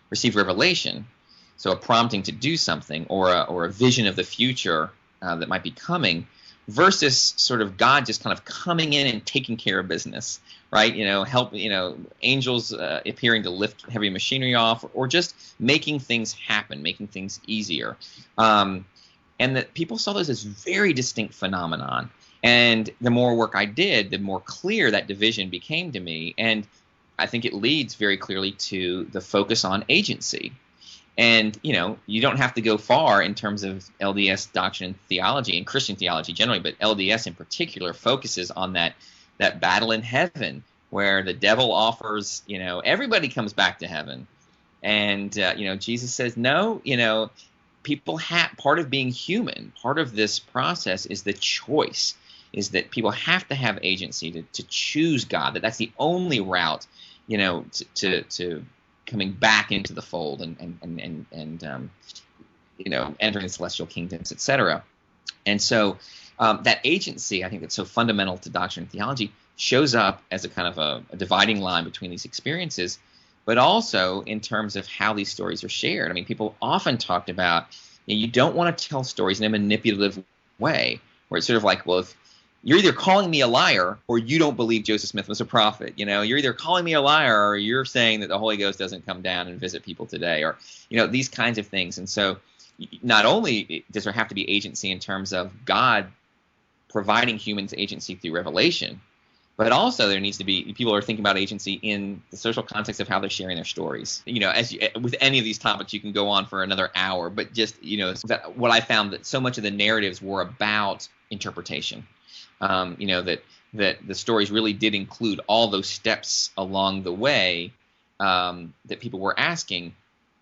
received revelation, so a prompting to do something, or a vision of the future that might be coming, versus sort of God just kind of coming in and taking care of business, right? Angels appearing to lift heavy machinery off, or just making things happen, making things easier. And that people saw those as very distinct phenomenon. And the more work I did, the more clear that division became to me. And I think it leads very clearly to the focus on agency. And, you don't have to go far in terms of LDS doctrine and theology, and Christian theology generally, but LDS in particular focuses on that battle in heaven, where the devil offers, everybody comes back to heaven. And, Jesus says, no, people part of being human, part of this process is the choice, is that people have to have agency to choose God, that's the only route, to coming back into the fold and entering the celestial kingdoms, etc. And so that agency, I think, that's so fundamental to doctrine and theology, shows up as a kind of a dividing line between these experiences, but also in terms of how these stories are shared. I mean, people often talked about, you don't want to tell stories in a manipulative way, where it's sort of like, well, if you're either calling me a liar or you don't believe Joseph Smith was a prophet. You're either calling me a liar or you're saying that the Holy Ghost doesn't come down and visit people today, or, these kinds of things. And so not only does there have to be agency in terms of God providing humans agency through revelation, but also there needs to be, people are thinking about agency in the social context of how they're sharing their stories. With any of these topics, you can go on for another hour, but just, what I found, that so much of the narratives were about interpretation. That the stories really did include all those steps along the way, that people were asking,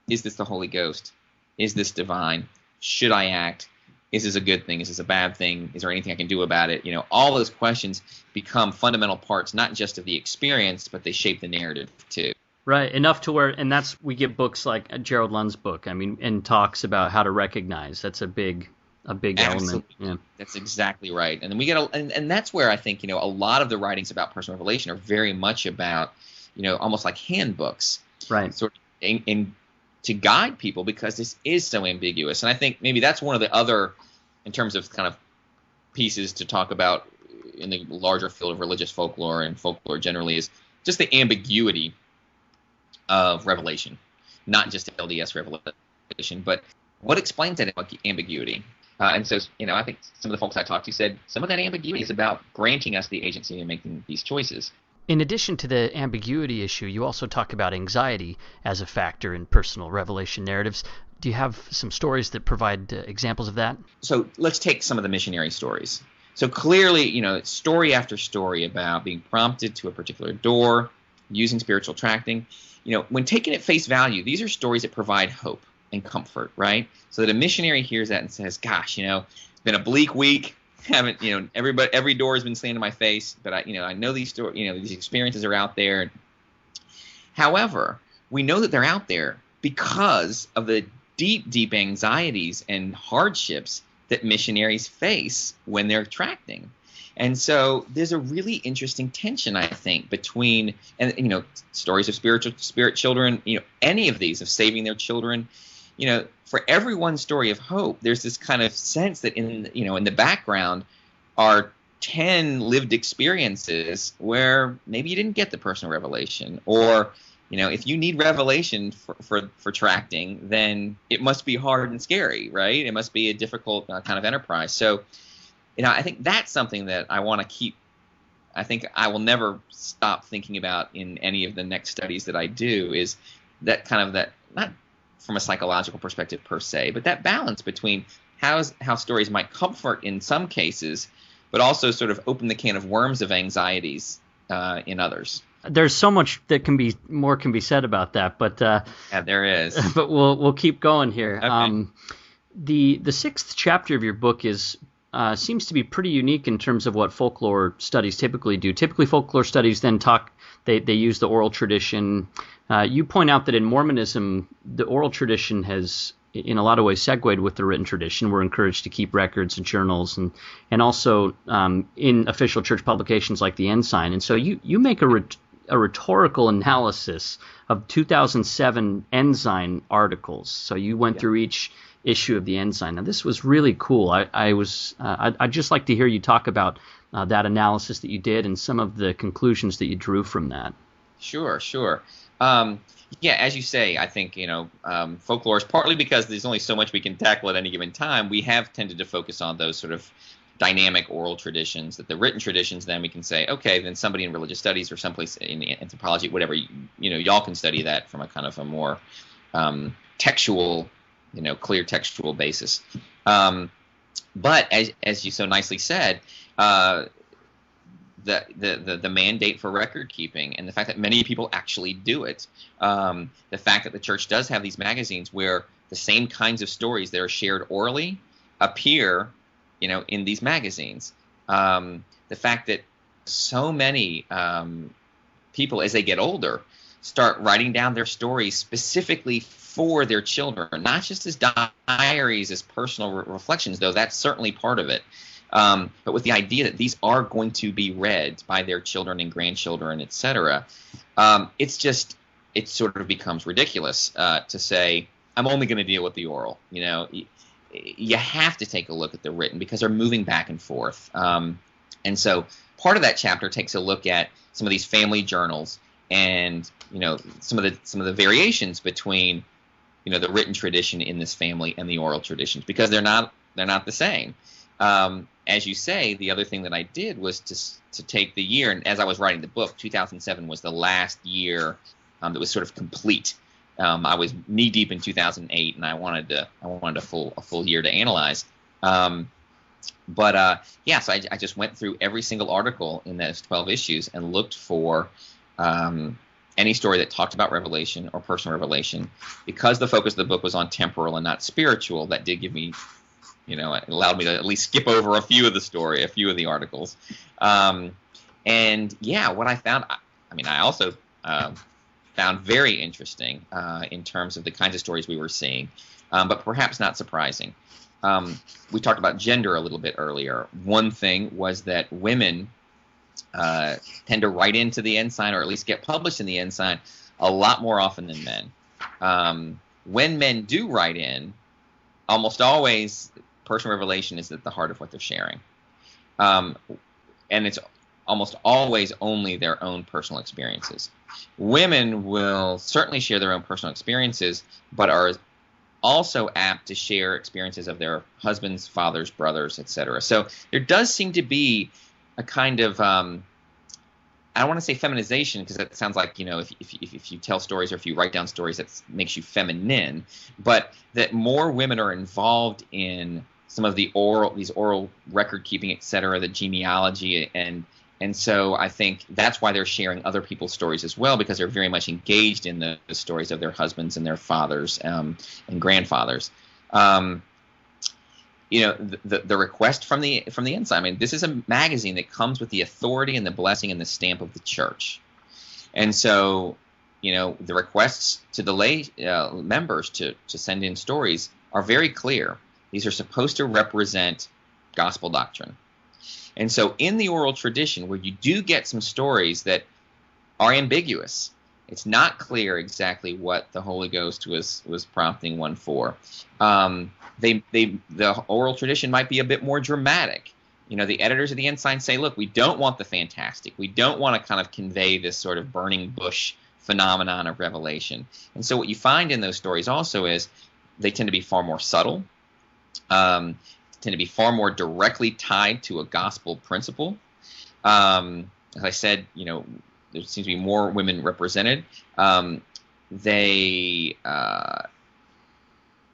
is this the Holy Ghost? Is this divine? Should I act? Is this a good thing? Is this a bad thing? Is there anything I can do about it? All those questions become fundamental parts, not just of the experience, but they shape the narrative too. Right, enough to where, and we get books like Gerald Lund's book, and talks about how to recognize. That's a big element. Yeah. That's exactly right. And then we get and that's where I think, a lot of the writings about personal revelation are very much about, almost like handbooks. Right. Sort of to guide people, because this is so ambiguous. And I think maybe that's one of the other, in terms of kind of pieces to talk about in the larger field of religious folklore and folklore generally is just the ambiguity of revelation, not just LDS revelation, but what explains that ambiguity. And so, I think some of the folks I talked to said some of that ambiguity is about granting us the agency in making these choices. In addition to the ambiguity issue, you also talk about anxiety as a factor in personal revelation narratives. Do you have some stories that provide examples of that? So let's take some of the missionary stories. So clearly, story after story about being prompted to a particular door, using spiritual tracting. When taken at face value, these are stories that provide hope and comfort, right? So that a missionary hears that and says, gosh, it's been a bleak week. Every door has been slammed in my face, but I know these these experiences are out there. However, we know that they're out there because of the deep anxieties and hardships that missionaries face when they're tracting. And so there's a really interesting tension, I think, between stories of spirit children, any of these of saving their children. For every one story of hope, there's this kind of sense that in the background are 10 lived experiences where maybe you didn't get the personal revelation, or if you need revelation for tracting, then it must be hard and scary, right? It must be a difficult kind of enterprise. So, I think that's something that I want to keep. I think I will never stop thinking about in any of the next studies that I do, is that kind of that, not from a psychological perspective per se, but that balance between how stories might comfort in some cases, but also sort of open the can of worms of anxieties in others. There's so much that can be said about that, but yeah, there is. But we'll keep going here. Okay. The sixth chapter of your book seems to be pretty unique in terms of what folklore studies typically do. Typically, folklore studies then they use the oral tradition. You point out that in Mormonism, the oral tradition has, in a lot of ways, segued with the written tradition. We're encouraged to keep records and journals, and also in official church publications like the Ensign. And so you make a rhetorical analysis of 2007 Ensign articles. So you went through each issue of the Ensign. Now, this was really cool. I'd just like to hear you talk about that analysis that you did and some of the conclusions that you drew from that. Sure. Yeah, as you say, I think, folklore is partly because there's only so much we can tackle at any given time. We have tended to focus on those sort of dynamic oral traditions. That the written traditions, then we can say, okay, then somebody in religious studies or someplace in anthropology, whatever, y'all can study that from a kind of a more textual, clear textual basis. But as you so nicely said, the mandate for record keeping and the fact that many people actually do it, the fact that the church does have these magazines where the same kinds of stories that are shared orally appear, in these magazines, the fact that so many people, as they get older, start writing down their stories specifically for their children, not just as diaries, as personal reflections, though that's certainly part of it. But with the idea that these are going to be read by their children and grandchildren, etc., it sort of becomes ridiculous to say, I'm only going to deal with the oral. You have to take a look at the written because they're moving back and forth. And so part of that chapter takes a look at some of these family journals and some of the variations between the written tradition in this family and the oral traditions, because they're not the same. As you say, the other thing that I did was to take the year, and as I was writing the book, 2007 was the last year that was sort of complete. I was knee deep in 2008, and I wanted a full year to analyze. So I just went through every single article in those 12 issues and looked for any story that talked about revelation or personal revelation. Because the focus of the book was on temporal and not spiritual, that did give me, it allowed me to at least skip over a few of the articles. What I found, I also found very interesting in terms of the kinds of stories we were seeing, but perhaps not surprising. We talked about gender a little bit earlier. One thing was that women tend to write into the Ensign, or at least get published in the Ensign, a lot more often than men. When men do write in, almost always personal revelation is at the heart of what they're sharing. and it's almost always only their own personal experiences. Women will certainly share their own personal experiences, but are also apt to share experiences of their husbands, fathers, brothers, etc. So there does seem to be a kind of I don't want to say feminization, because that sounds like, if you tell stories or if you write down stories, that makes you feminine, but that more women are involved in some of these oral record keeping, etc., the genealogy, and so I think that's why they're sharing other people's stories as well, because they're very much engaged in the stories of their husbands and their fathers and grandfathers. The request from the inside. I mean, this is a magazine that comes with the authority and the blessing and the stamp of the church, and so the requests to the lay members to send in stories are very clear. These are supposed to represent gospel doctrine. And so in the oral tradition, where you do get some stories that are ambiguous, it's not clear exactly what the Holy Ghost was prompting one for. The oral tradition might be a bit more dramatic. The editors of the Ensign say, look, we don't want the fantastic. We don't want to kind of convey this sort of burning bush phenomenon of revelation. And so what you find in those stories also is they tend to be far more subtle, tend to be far more directly tied to a gospel principle. As I said, there seems to be more women represented. I'm trying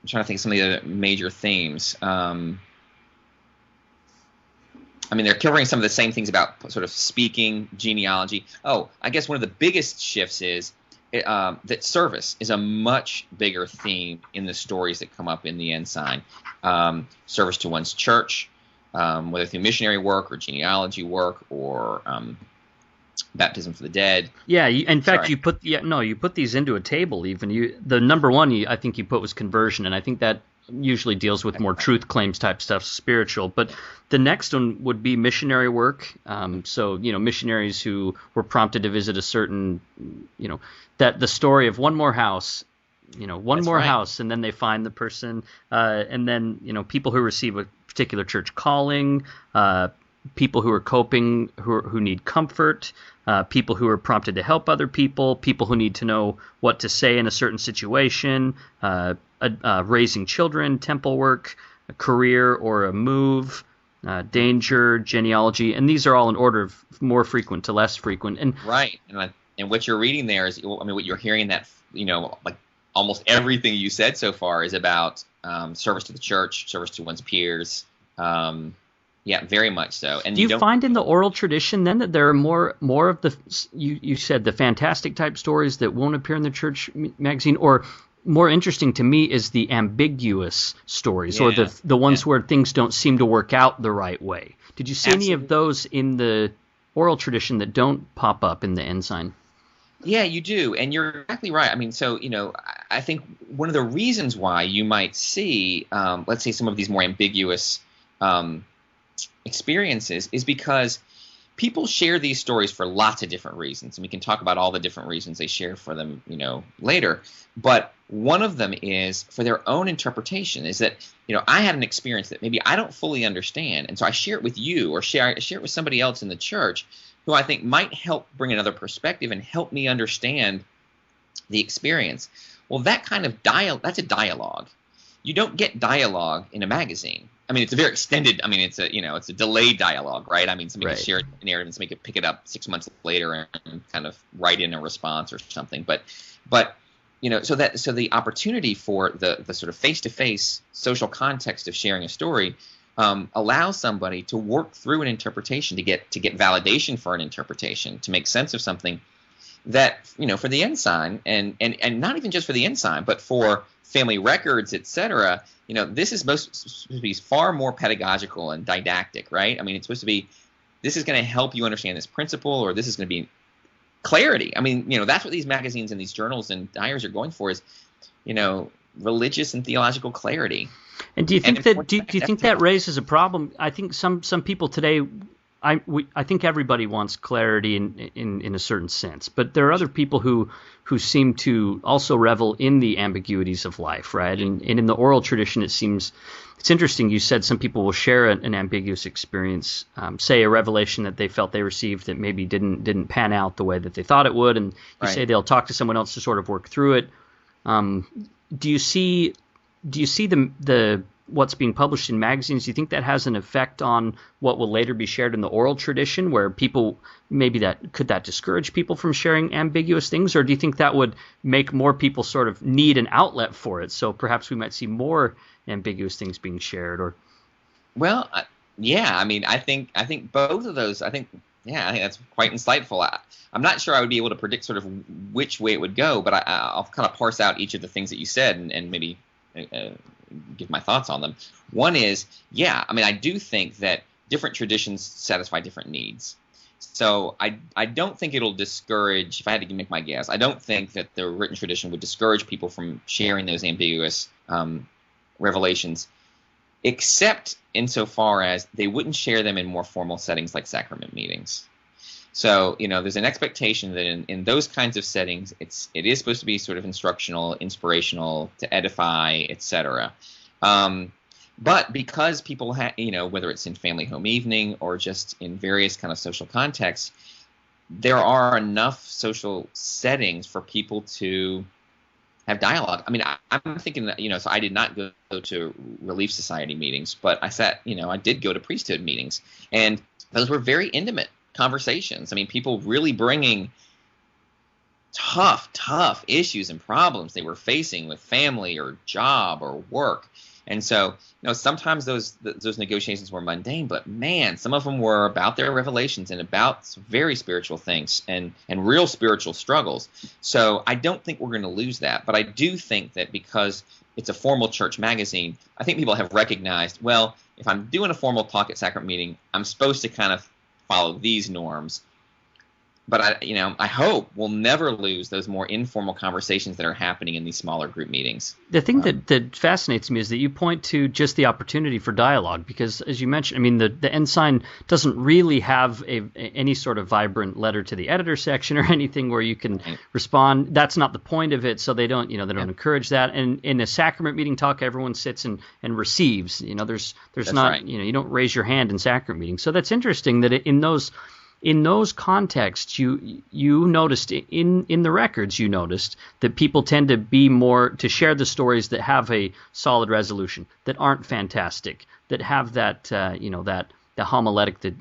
to think of some of the other major themes. They're covering some of the same things about sort of speaking, genealogy. Oh, I guess one of the biggest shifts is that service is a much bigger theme in the stories that come up in the Ensign. Service to one's church, whether through missionary work or genealogy work or baptism for the dead. Yeah, in fact, you put these into a table. Even the number one I think you put was conversion, and I think that usually deals with more truth claims type stuff, spiritual. But the next one would be missionary work. So missionaries who were prompted to visit a certain, that the story of one more house. House, and then they find the person, and then people who receive a particular church calling, people who are coping, who need comfort, people who are prompted to help other people who need to know what to say in a certain situation, raising children, temple work, a career or a move, danger, genealogy, and these are all in order of more frequent to less frequent. And right, and what you're reading there is, what you're hearing in that, like almost everything you said so far is about service to the church, service to one's peers. Yeah, very much so. And do you find in the oral tradition then that there are more of the you said the fantastic type stories that won't appear in the church magazine, or more interesting to me is the ambiguous stories, or the ones where things don't seem to work out the right way? Did you see any of those in the oral tradition that don't pop up in the Ensign? Yeah, you do, and you're exactly right. I think one of the reasons why you might see, let's say, some of these more ambiguous experiences is because people share these stories for lots of different reasons, and we can talk about all the different reasons they share for them, later. But one of them is for their own interpretation. Is that I had an experience that maybe I don't fully understand, and so I share it with you, or share it with somebody else in the church who I think might help bring another perspective and help me understand the experience. Well, that kind of that's a dialogue. You don't get dialogue in a magazine. It's a very extended. It's a delayed dialogue, right? Somebody can share a narrative and somebody can pick it up 6 months later and kind of write in a response or something. But so the opportunity for the sort of face-to-face social context of sharing a story allows somebody to work through an interpretation, to get validation for an interpretation, to make sense of something that for the Ensign and not even just for the Ensign, but for family records, etc. This is supposed to be far more pedagogical and didactic, right? It's supposed to be, this is going to help you understand this principle, or this is going to be clarity. That's what these magazines and these journals and diaries are going for, is religious and theological clarity. And do you think that raises a problem? I think some people today I think everybody wants clarity in a certain sense, but there are other people who seem to also revel in the ambiguities of life, right? And in the oral tradition, it's interesting. You said some people will share an ambiguous experience, say a revelation that they felt they received that maybe didn't pan out the way that they thought it would, and you say they'll talk to someone else to sort of work through it. Do you see the what's being published in magazines? Do you think that has an effect on what will later be shared in the oral tradition, where people could that discourage people from sharing ambiguous things, or do you think that would make more people sort of need an outlet for it? So perhaps we might see more ambiguous things being shared, or well, yeah. I mean, I think both of those. I think that's quite insightful. I'm not sure I would be able to predict sort of which way it would go, but I'll kind of parse out each of the things that you said and maybe give my thoughts on them. One is, I mean, I do think that different traditions satisfy different needs. So I don't think it'll discourage, if I had to make my guess, I don't think that the written tradition would discourage people from sharing those ambiguous revelations, except insofar as they wouldn't share them in more formal settings like sacrament meetings. So, there's an expectation that in those kinds of settings, it is supposed to be sort of instructional, inspirational, to edify, etc. But because people whether it's in family home evening or just in various kind of social contexts, there are enough social settings for people to have dialogue. I mean, I'm thinking that, so I did not go to Relief Society meetings, but I did go to priesthood meetings, and those were very intimate conversations. I mean, people really bringing tough issues and problems they were facing with family or job or work. And so, sometimes those negotiations were mundane, but man, some of them were about their revelations and about very spiritual things and real spiritual struggles. So I don't think we're going to lose that. But I do think that because it's a formal church magazine, I think people have recognized, well, if I'm doing a formal talk at sacrament meeting, I'm supposed to kind of follow these norms. But I hope we'll never lose those more informal conversations that are happening in these smaller group meetings. The thing that fascinates me is that you point to just the opportunity for dialogue, because as you mentioned, I mean, the Ensign doesn't really have any sort of vibrant letter to the editor section or anything where you can respond. That's not the point of it, so they don't encourage that. And in a sacrament meeting talk, everyone sits and receives. There's that's not right. You don't raise your hand in sacrament meetings. So that's interesting that in those contexts, you noticed in the records, you noticed that people tend to be more to share the stories that have a solid resolution, that aren't fantastic, that have that the homiletic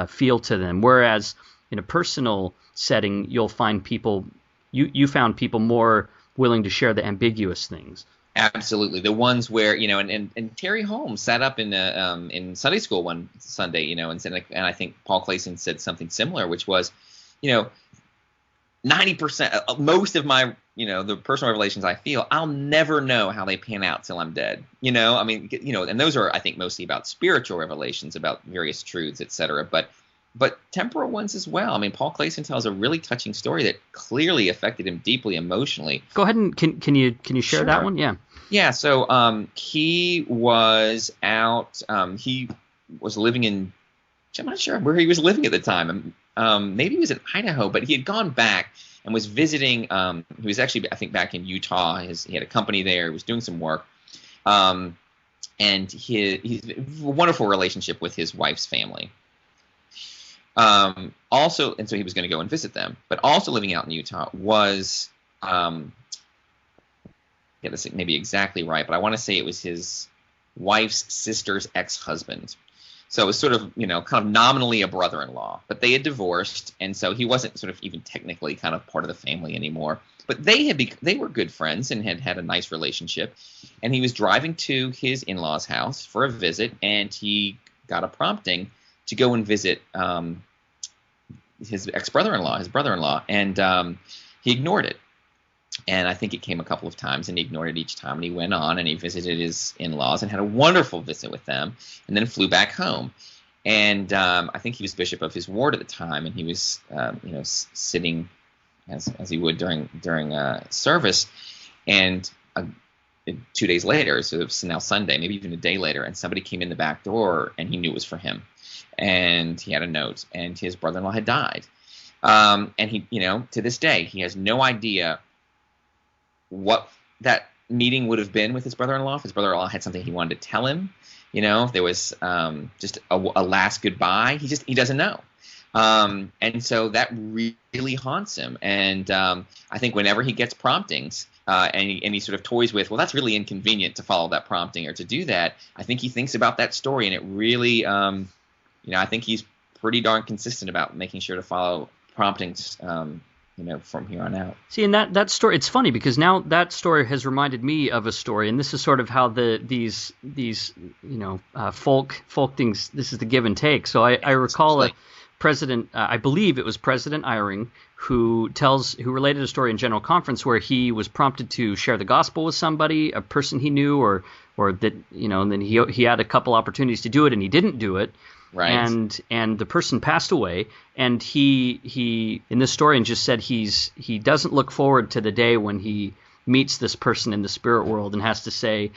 feel to them. Whereas in a personal setting, you'll find people you found people more willing to share the ambiguous things. Absolutely, the ones where and Terry Holmes sat up in Sunday school one Sunday, and I think Paul Clayson said something similar, which was, 90%, most of my the personal revelations I feel, I'll never know how they pan out till I'm dead. I mean, and those are I think mostly about spiritual revelations, about various truths, etc. But temporal ones as well. I mean, Paul Clayson tells a really touching story that clearly affected him deeply emotionally. Go ahead and can you share Sure. that one? Yeah. Yeah. So he was out. He was living in. I'm not sure where he was living at the time. Maybe he was in Idaho, but he had gone back and was visiting. He was actually, I think, back in Utah. He had a company there. He was doing some work. And he's a wonderful relationship with his wife's family. Also, and so he was going to go and visit them, but also living out in Utah was, get this maybe exactly right, but I want to say it was his wife's sister's ex-husband. So it was sort of, kind of nominally a brother-in-law, but they had divorced, and so he wasn't sort of even technically kind of part of the family anymore. But they were good friends and had a nice relationship, and he was driving to his in-laws' house for a visit, and he got a prompting to go and visit his brother-in-law, and he ignored it. And I think it came a couple of times, and he ignored it each time, and he went on, and he visited his in-laws and had a wonderful visit with them, and then flew back home. And I think he was bishop of his ward at the time, and he was sitting as he would during service, and 2 days later, so it was now Sunday, maybe even a day later, and somebody came in the back door, and he knew it was for him. and he had a note, and his brother-in-law had died. And he, to this day, he has no idea what that meeting would have been with his brother-in-law. If his brother-in-law had something he wanted to tell him, if there was just a last goodbye, he doesn't know. And so that really haunts him. And I think whenever he gets promptings, and he sort of toys with, well, that's really inconvenient to follow that prompting or to do that, I think he thinks about that story, and it really, I think he's pretty darn consistent about making sure to follow promptings, from here on out. See, and that story, it's funny because now that story has reminded me of a story, and this is sort of how these folk things, this is the give and take. So I recall a president, I believe it was President Eyring, who related a story in General Conference where he was prompted to share the gospel with somebody, a person he knew, or that, and then he had a couple opportunities to do it and he didn't do it. Right. And the person passed away, and he in this story and just said he doesn't look forward to the day when he meets this person in the spirit world and has to say,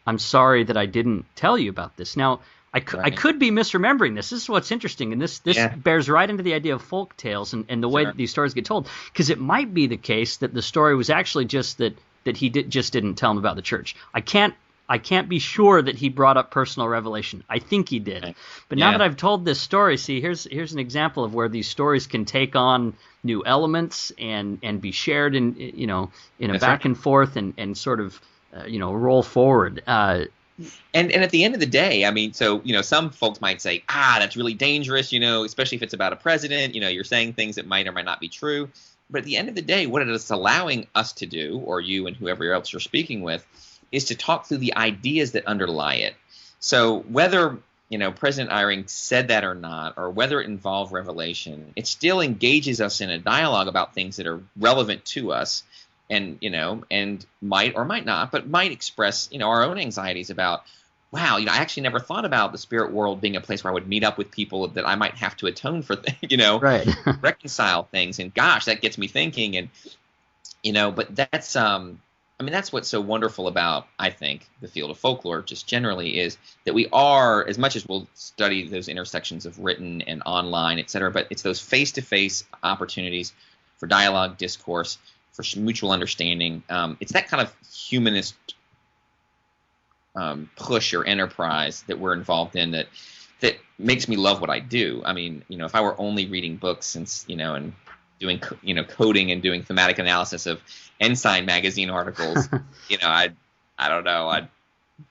I'm sorry that I didn't tell you about this. Now, I could be misremembering this. This is what's interesting, and this bears right into the idea of folk tales and the way that these stories get told, because it might be the case that the story was actually just that he just didn't tell him about the church. I can't be sure that he brought up personal revelation. I think he did. But now that I've told this story, see, here's an example of where these stories can take on new elements and be shared in a back and forth and sort of roll forward. And at the end of the day, I mean, so, some folks might say, that's really dangerous, especially if it's about a president, you're saying things that might or might not be true. But at the end of the day, what it is allowing us to do, or you and whoever else you're speaking with, is to talk through the ideas that underlie it. So whether, President Eyring said that or not, or whether it involved revelation, it still engages us in a dialogue about things that are relevant to us. And, and might or might not, but might express, our own anxieties about, wow, I actually never thought about the spirit world being a place where I would meet up with people that I might have to atone for, right. reconcile things. And gosh, that gets me thinking. And, but that's, that's what's so wonderful about, I think, the field of folklore just generally is that we are, as much as we'll study those intersections of written and online, et cetera, but it's those face-to-face opportunities for dialogue, discourse, for mutual understanding. It's that kind of humanist push or enterprise that we're involved in that makes me love what I do. I mean, if I were only reading books and doing coding and doing thematic analysis of Ensign magazine articles, I don't know, I'd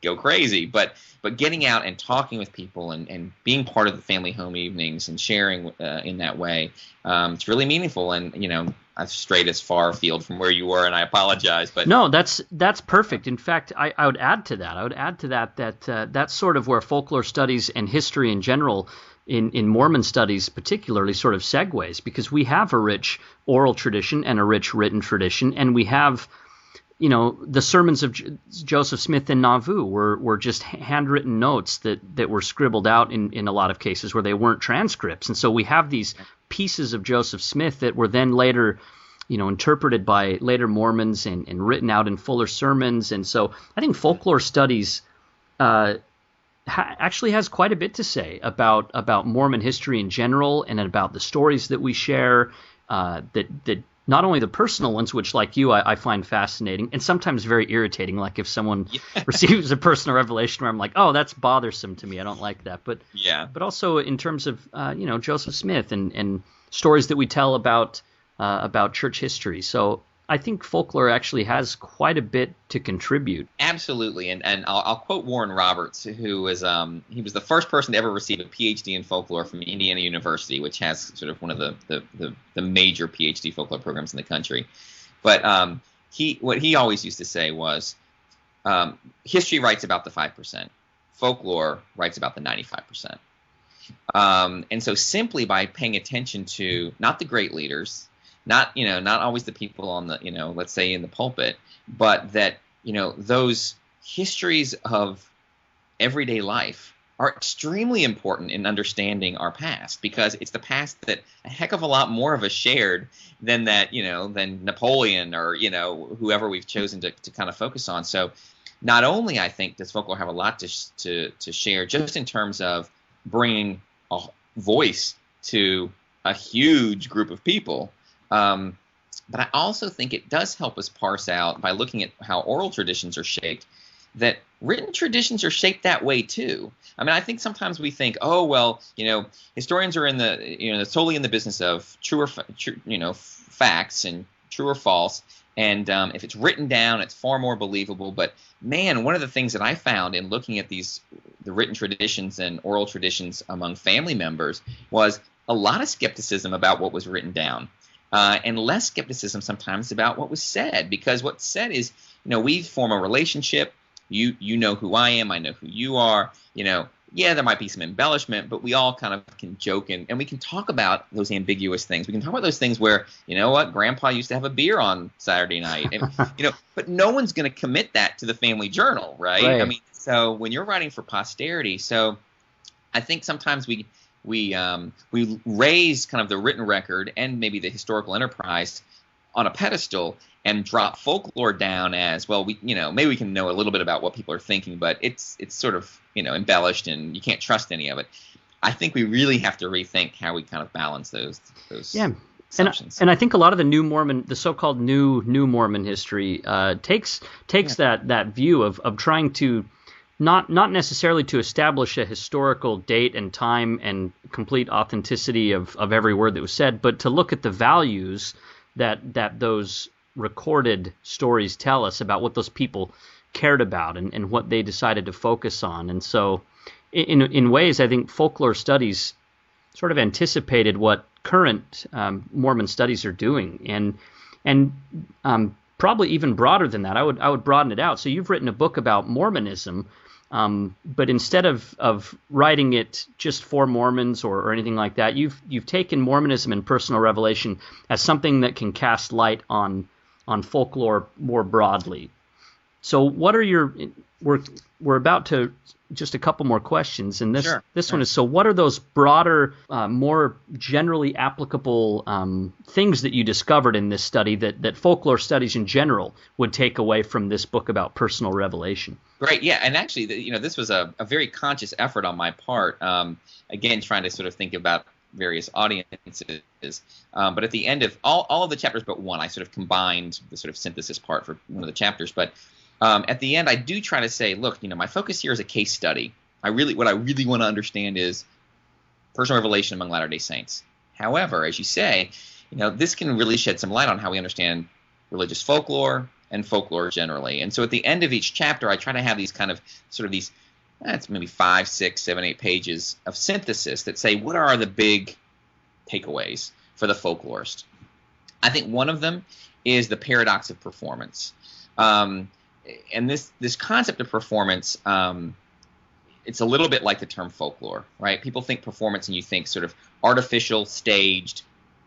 go crazy. But getting out and talking with people and being part of the family home evenings and sharing in that way, it's really meaningful. And I've strayed as far afield from where you were, and I apologize. But no, that's perfect. In fact, I would add to that. That's sort of where folklore studies and history in general, in Mormon studies particularly, sort of segues, because we have a rich oral tradition and a rich written tradition, and we have, the sermons of Joseph Smith in Nauvoo were just handwritten notes that were scribbled out in a lot of cases where they weren't transcripts. And so we have these pieces of Joseph Smith that were then later, interpreted by later Mormons and written out in fuller sermons. And so I think folklore studies actually has quite a bit to say about Mormon history in general and about the stories that we share, that not only the personal ones, which, like you, I find fascinating and sometimes very irritating, like if someone receives a personal revelation where I'm like, oh, that's bothersome to me, I don't like that. But also in terms of Joseph Smith and stories that we tell about church history. So I think folklore actually has quite a bit to contribute. Absolutely, and I'll quote Warren Roberts, who was he was the first person to ever receive a PhD in folklore from Indiana University, which has sort of one of the major PhD folklore programs in the country. But what he always used to say was, history writes about the 5%, folklore writes about the 95%. And so simply by paying attention to not the great leaders, not always the people on the, let's say in the pulpit, but that, those histories of everyday life are extremely important in understanding our past, because it's the past that a heck of a lot more of us shared than that, than Napoleon or, whoever we've chosen to kind of focus on. So not only, I think, does folklore have a lot to share just in terms of bringing a voice to a huge group of people. But I also think it does help us parse out, by looking at how oral traditions are shaped, that written traditions are shaped that way too. I mean, I think sometimes we think, oh, well, historians are solely in the business of facts and true or false. And if it's written down, it's far more believable. But man, one of the things that I found in looking at the written traditions and oral traditions among family members was a lot of skepticism about what was written down. And less skepticism sometimes about what was said, because what's said is, we form a relationship. You know who I am. I know who you are. Yeah, there might be some embellishment, but we all kind of can joke and we can talk about those ambiguous things. We can talk about those things where, Grandpa used to have a beer on Saturday night, and but no one's going to commit that to the family journal, right? I mean, so when you're writing for posterity, so I think sometimes we raise kind of the written record and maybe the historical enterprise on a pedestal and drop folklore down as, well, maybe we can know a little bit about what people are thinking, but it's sort of embellished and you can't trust any of it. I think we really have to rethink how we kind of balance those assumptions. And I think a lot of the so-called new Mormon history takes that view of trying to not necessarily to establish a historical date and time and complete authenticity of every word that was said, but to look at the values that those recorded stories tell us about what those people cared about and what they decided to focus on. And so in ways, I think folklore studies sort of anticipated what current Mormon studies are doing, and probably even broader than that. I would broaden it out. So you've written a book about Mormonism, but instead of writing it just for Mormons or anything like that, you've taken Mormonism and personal revelation as something that can cast light on folklore more broadly. So what are we're about to just a couple more questions, and this one is, so what are those broader, more generally applicable things that you discovered in this study that folklore studies in general would take away from this book about personal revelation? Great, yeah, and actually, this was a very conscious effort on my part, again, trying to sort of think about various audiences, but at the end of all of the chapters but one, I sort of combined the sort of synthesis part for one of the chapters, but at the end, I do try to say, look, my focus here is a case study. What I really want to understand is personal revelation among Latter-day Saints. However, as you say, this can really shed some light on how we understand religious folklore and folklore generally. And so at the end of each chapter, I try to have these kind of sort of these, it's maybe 5, 6, 7, 8 pages of synthesis that say, what are the big takeaways for the folklorist? I think one of them is the paradox of performance. And this concept of performance, it's a little bit like the term folklore, right? People think performance and you think sort of artificial, staged,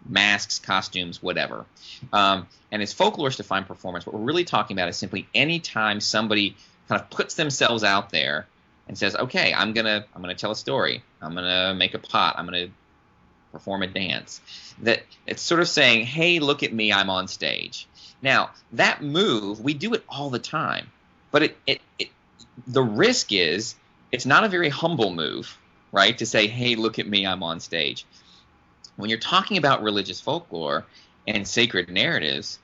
masks, costumes, whatever. And as folklorists define performance, what we're really talking about is simply any time somebody kind of puts themselves out there and says, okay, I'm gonna tell a story, I'm gonna make a pot, I'm gonna perform a dance. That it's sort of saying, hey, look at me, I'm on stage. Now, that move, we do it all the time, but the risk is it's not a very humble move, right, to say, hey, look at me, I'm on stage. When you're talking about religious folklore and sacred narratives,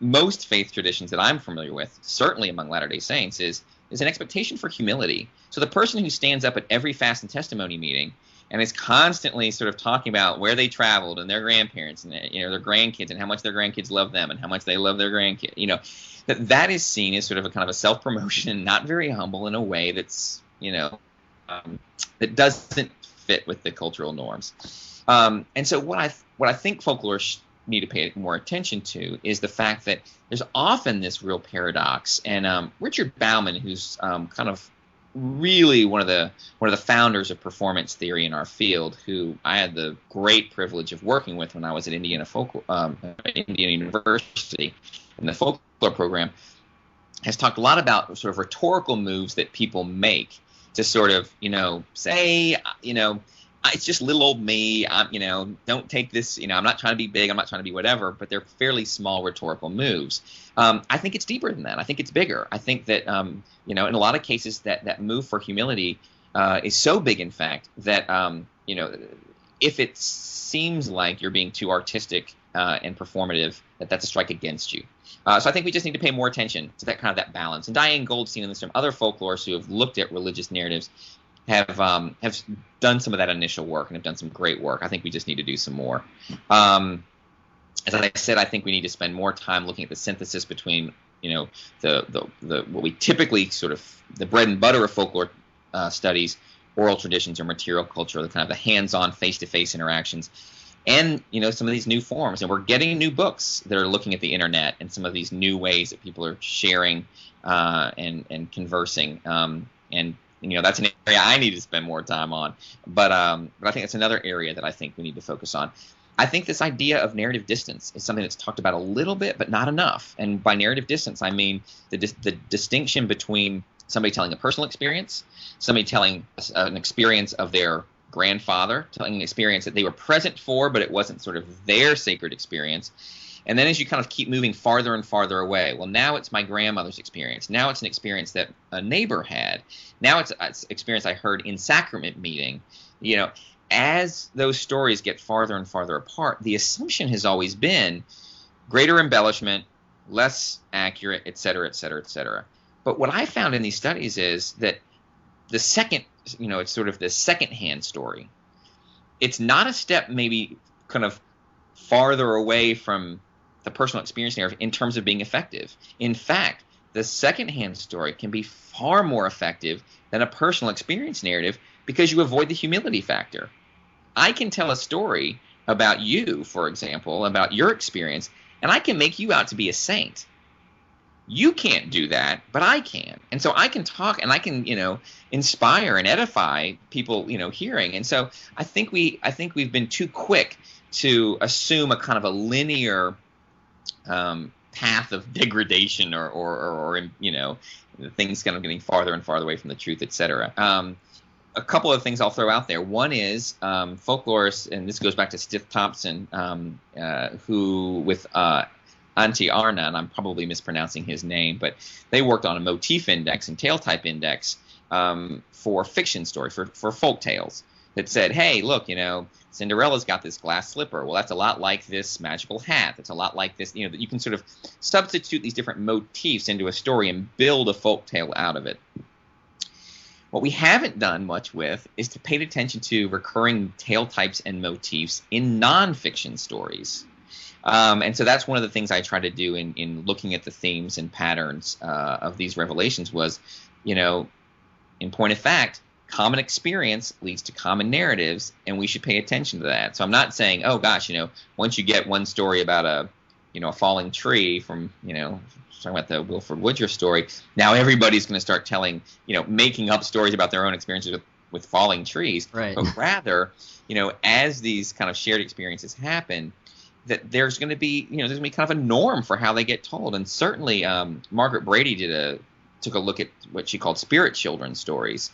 most faith traditions that I'm familiar with, certainly among Latter-day Saints, is an expectation for humility. So the person who stands up at every fast and testimony meeting and is constantly sort of talking about where they traveled and their grandparents and their grandkids and how much their grandkids love them and how much they love their grandkids, that is seen as sort of a kind of a self-promotion, not very humble in a way that's that doesn't fit with the cultural norms. And so what I think folklorists need to pay more attention to is the fact that there's often this real paradox. And Richard Bauman, who's kind of really one of the founders of performance theory in our field, who I had the great privilege of working with when I was at Indiana University in the folklore program, has talked a lot about sort of rhetorical moves that people make to sort of say it's just little old me. Don't take this. I'm not trying to be big. I'm not trying to be whatever. But they're fairly small rhetorical moves. I think it's deeper than that. I think it's bigger. I think that in a lot of cases that move for humility is so big, in fact, that if it seems like you're being too artistic and performative, that's a strike against you. So I think we just need to pay more attention to that balance. And Diane Goldstein and some other folklorists who have looked at religious narratives have done some of that initial work and have done some great work. I think we just need to do some more. As I said, I think we need to spend more time looking at the synthesis between the what we typically sort of the bread and butter of folklore studies, oral traditions or material culture, the kind of the hands-on, face-to-face interactions, and some of these new forms. And we're getting new books that are looking at the internet and some of these new ways that people are sharing and conversing. And that's an area I need to spend more time on. But I think that's another area that I think we need to focus on. I think this idea of narrative distance is something that's talked about a little bit, but not enough. And by narrative distance, I mean the distinction between somebody telling a personal experience, somebody telling an experience of their grandfather, telling an experience that they were present for, but it wasn't sort of their sacred experience. And then as you kind of keep moving farther and farther away, well, now it's my grandmother's experience. Now it's an experience that a neighbor had. Now it's an experience I heard in sacrament meeting. As those stories get farther and farther apart, the assumption has always been greater embellishment, less accurate, et cetera, et cetera, et cetera. But what I found in these studies is that the second, it's sort of the secondhand story. It's not a step maybe kind of farther away from the personal experience narrative in terms of being effective. In fact, the secondhand story can be far more effective than a personal experience narrative because you avoid the humility factor. I can tell a story about you, for example, about your experience, and I can make you out to be a saint. You can't do that, but I can. And so I can talk and I can, inspire and edify people, hearing. And so I think we've been too quick to assume a kind of a linear path of degradation or things kind of getting farther and farther away from the truth, et cetera. A couple of things I'll throw out there. One is folklorists, and this goes back to Stith Thompson, who with Antti Arna, and I'm probably mispronouncing his name, but they worked on a motif index and tale type index for fiction story, for folk tales, that said, hey, look, Cinderella's got this glass slipper. Well, that's a lot like this magical hat. That's a lot like this, that you can sort of substitute these different motifs into a story and build a folk tale out of it. What we haven't done much with is to pay attention to recurring tale types and motifs in nonfiction stories. And so that's one of the things I try to do in looking at the themes and patterns of these revelations was, in point of fact, common experience leads to common narratives, and we should pay attention to that. So I'm not saying, oh gosh, once you get one story about a falling tree from, talking about the Wilford Woodruff story, now everybody's going to start telling, making up stories about their own experiences with falling trees. Right. But rather, as these kind of shared experiences happen, that there's going to be, kind of a norm for how they get told. And certainly Margaret Brady took a look at what she called spirit children stories,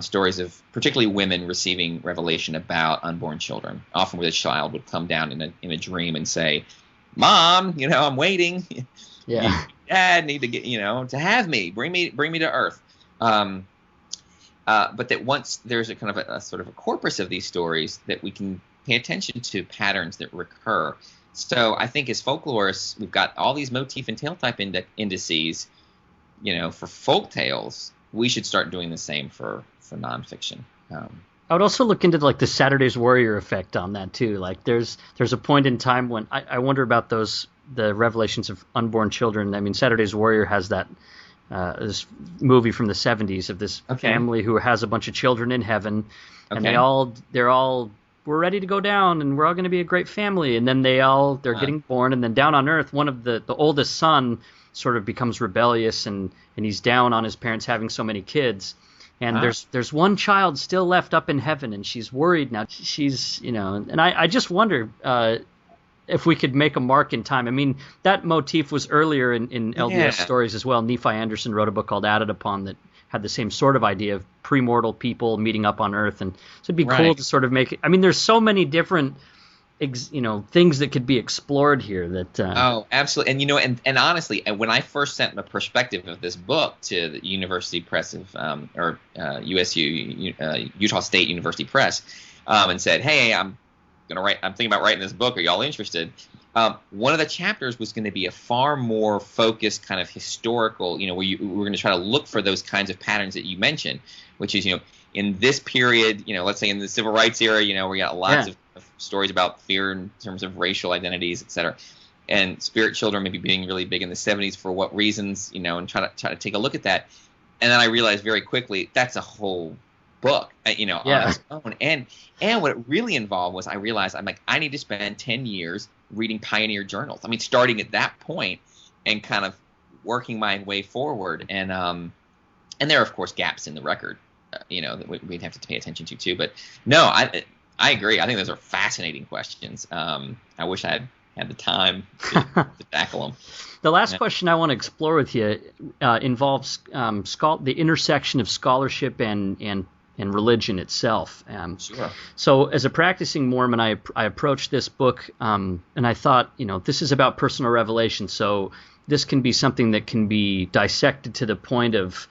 stories of particularly women receiving revelation about unborn children, often where the child would come down in a dream and say, Mom, I'm waiting. Yeah. Dad need to get, to have me, bring me to earth. But that once there's a kind of a sort of a corpus of these stories, that we can pay attention to patterns that recur. So I think as folklorists, we've got all these motif and tale type indices, for folk tales. We should start doing the same for nonfiction. I would also look into the Saturday's Warrior effect on that too. Like there's a point in time when I wonder about the revelations of unborn children. I mean, Saturday's Warrior has that this movie from the 70s of this family who has a bunch of children in heaven, and they're all we're ready to go down and we're all going to be a great family, and then they're getting born, and then down on earth one of the oldest son sort of becomes rebellious and he's down on his parents having so many kids. And there's one child still left up in heaven, and she's worried now. She's, and I just wonder if we could make a mark in time. I mean, that motif was earlier in LDS stories as well. Nephi Anderson wrote a book called Added Upon that had the same sort of idea of premortal people meeting up on Earth. And so it'd be cool to sort of make it. I mean, there's so many different things that could be explored here. That Oh, absolutely. And honestly, when I first sent the perspective of this book to the University Press of USU, Utah State University Press, and said, "Hey, I'm thinking about writing this book. Are y'all interested?" One of the chapters was going to be a far more focused kind of historical, where we're going to try to look for those kinds of patterns that you mentioned, which is, in this period, let's say in the civil rights era, we got lots of stories about fear in terms of racial identities, et cetera, and spirit children maybe being really big in the 70s for what reasons, and try to take a look at that. And then I realized very quickly that's a whole book, on its own. And what it really involved was I realized I need to spend 10 years reading pioneer journals. I mean, starting at that point and kind of working my way forward. And there are, of course, gaps in the record, that we'd have to pay attention to too. But no, I agree. I think those are fascinating questions. I wish I had the time to tackle them. The last question I want to explore with you involves the intersection of scholarship and religion itself. Sure. So as a practicing Mormon, I approached this book and I thought, this is about personal revelation. So this can be something that can be dissected to the point of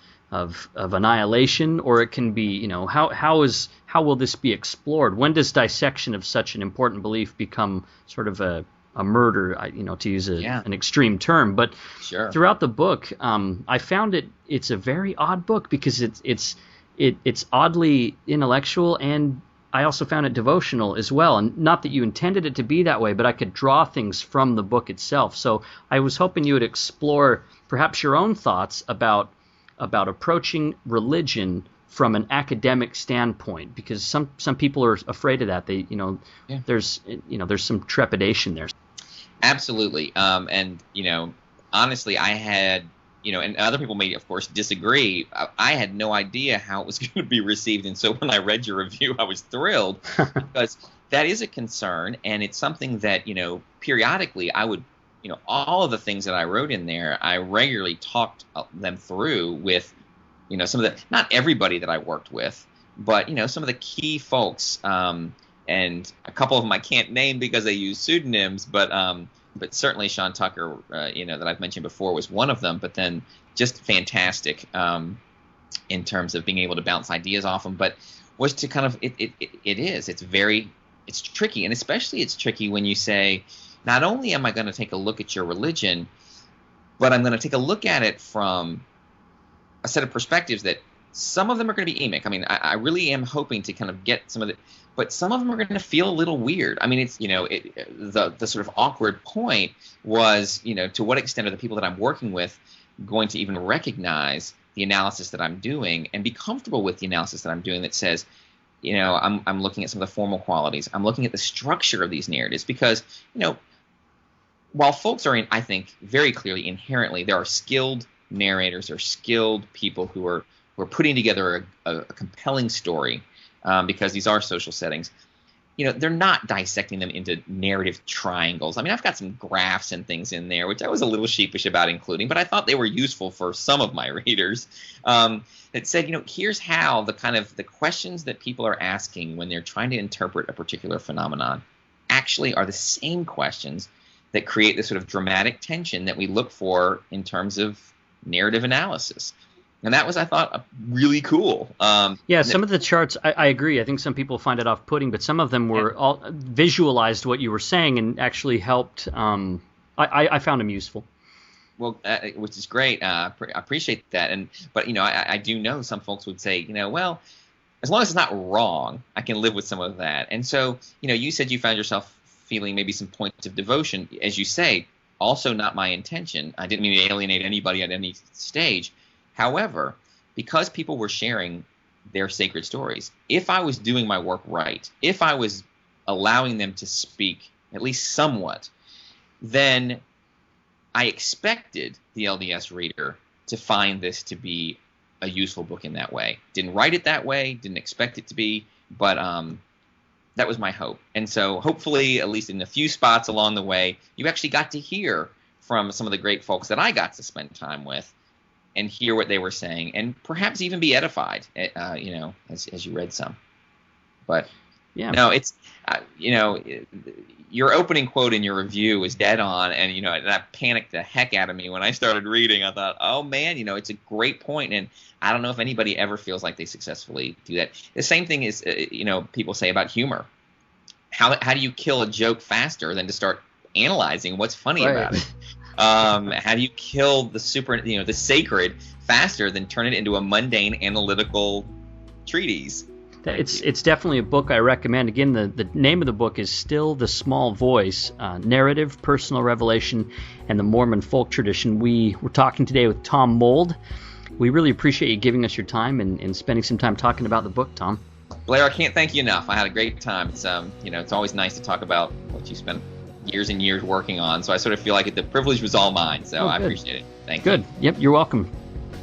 annihilation, or it can be, how will this be explored? When does dissection of such an important belief become sort of a murder, to use an extreme term? But sure. Throughout the book, I found it's a very odd book because it's oddly intellectual, and I also found it devotional as well. And not that you intended it to be that way, but I could draw things from the book itself. So I was hoping you would explore perhaps your own thoughts about approaching religion from an academic standpoint, because some people are afraid of that. There's some trepidation there. Absolutely. And honestly, I had, and other people may, of course, disagree. I had no idea how it was going to be received. And so when I read your review, I was thrilled because that is a concern. And it's something that, periodically I would, all of the things that I wrote in there, I regularly talked them through with, some of the, not everybody that I worked with, but, some of the key folks. And a couple of them I can't name because they use pseudonyms, but certainly Sean Tucker, that I've mentioned before, was one of them. But then just fantastic in terms of being able to bounce ideas off them. But was to kind of it's tricky, and especially it's tricky when you say, not only am I going to take a look at your religion, but I'm going to take a look at it from a set of perspectives that some of them are going to be emic. I mean, I really am hoping to kind of get some of the, but some of them are going to feel a little weird. I mean, it's, the sort of awkward point was, to what extent are the people that I'm working with going to even recognize the analysis that I'm doing and be comfortable with the analysis that I'm doing that says, I'm looking at some of the formal qualities. I'm looking at the structure of these narratives because, while folks are, I think, very clearly inherently, there are skilled narrators or skilled people who are putting together a compelling story because these are social settings. They're not dissecting them into narrative triangles. I mean, I've got some graphs and things in there, which I was a little sheepish about including, but I thought they were useful for some of my readers. That said, here's how the questions that people are asking when they're trying to interpret a particular phenomenon actually are the same questions that create this sort of dramatic tension that we look for in terms of narrative analysis. And that was, I thought, really cool. Some of the charts, I agree. I think some people find it off-putting, but some of them were all visualized what you were saying and actually helped. I found them useful. Well, which is great. I appreciate that. But I do know some folks would say, well, as long as it's not wrong, I can live with some of that. And so, you said you found yourself feeling maybe some points of devotion, as you say. Also, not my intention. I didn't mean to alienate anybody at any stage. However, because people were sharing their sacred stories, if I was doing my work right, if I was allowing them to speak at least somewhat, then I expected the LDS reader to find this to be a useful book in that way. Didn't write it that way, didn't expect it to be, but that was my hope. And so hopefully, at least in a few spots along the way, you actually got to hear from some of the great folks that I got to spend time with and hear what they were saying and perhaps even be edified, as you read some. But Yeah. No, it's your opening quote in your review was dead on, and that panicked the heck out of me when I started reading. I thought, oh man, it's a great point, and I don't know if anybody ever feels like they successfully do that. The same thing is, people say about humor. How do you kill a joke faster than to start analyzing what's funny about it? How do you kill the the sacred faster than turn it into a mundane analytical treatise? It's definitely a book I recommend. Again, the name of the book is Still the Small Voice, Narrative, Personal Revelation, and the Mormon Folk Tradition. We're talking today with Tom Mould. We really appreciate you giving us your time and spending some time talking about the book, Tom. Blair, I can't thank you enough. I had a great time. It's it's always nice to talk about what you spent years and years working on. So I sort of feel like the privilege was all mine. So I appreciate it. Thank you. Good. Yep, you're welcome.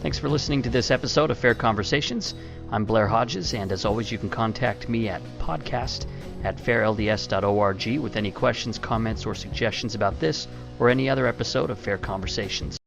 Thanks for listening to this episode of Fair Conversations. I'm Blair Hodges, and as always, you can contact me at podcast@fairlds.org with any questions, comments, or suggestions about this or any other episode of Fair Conversations.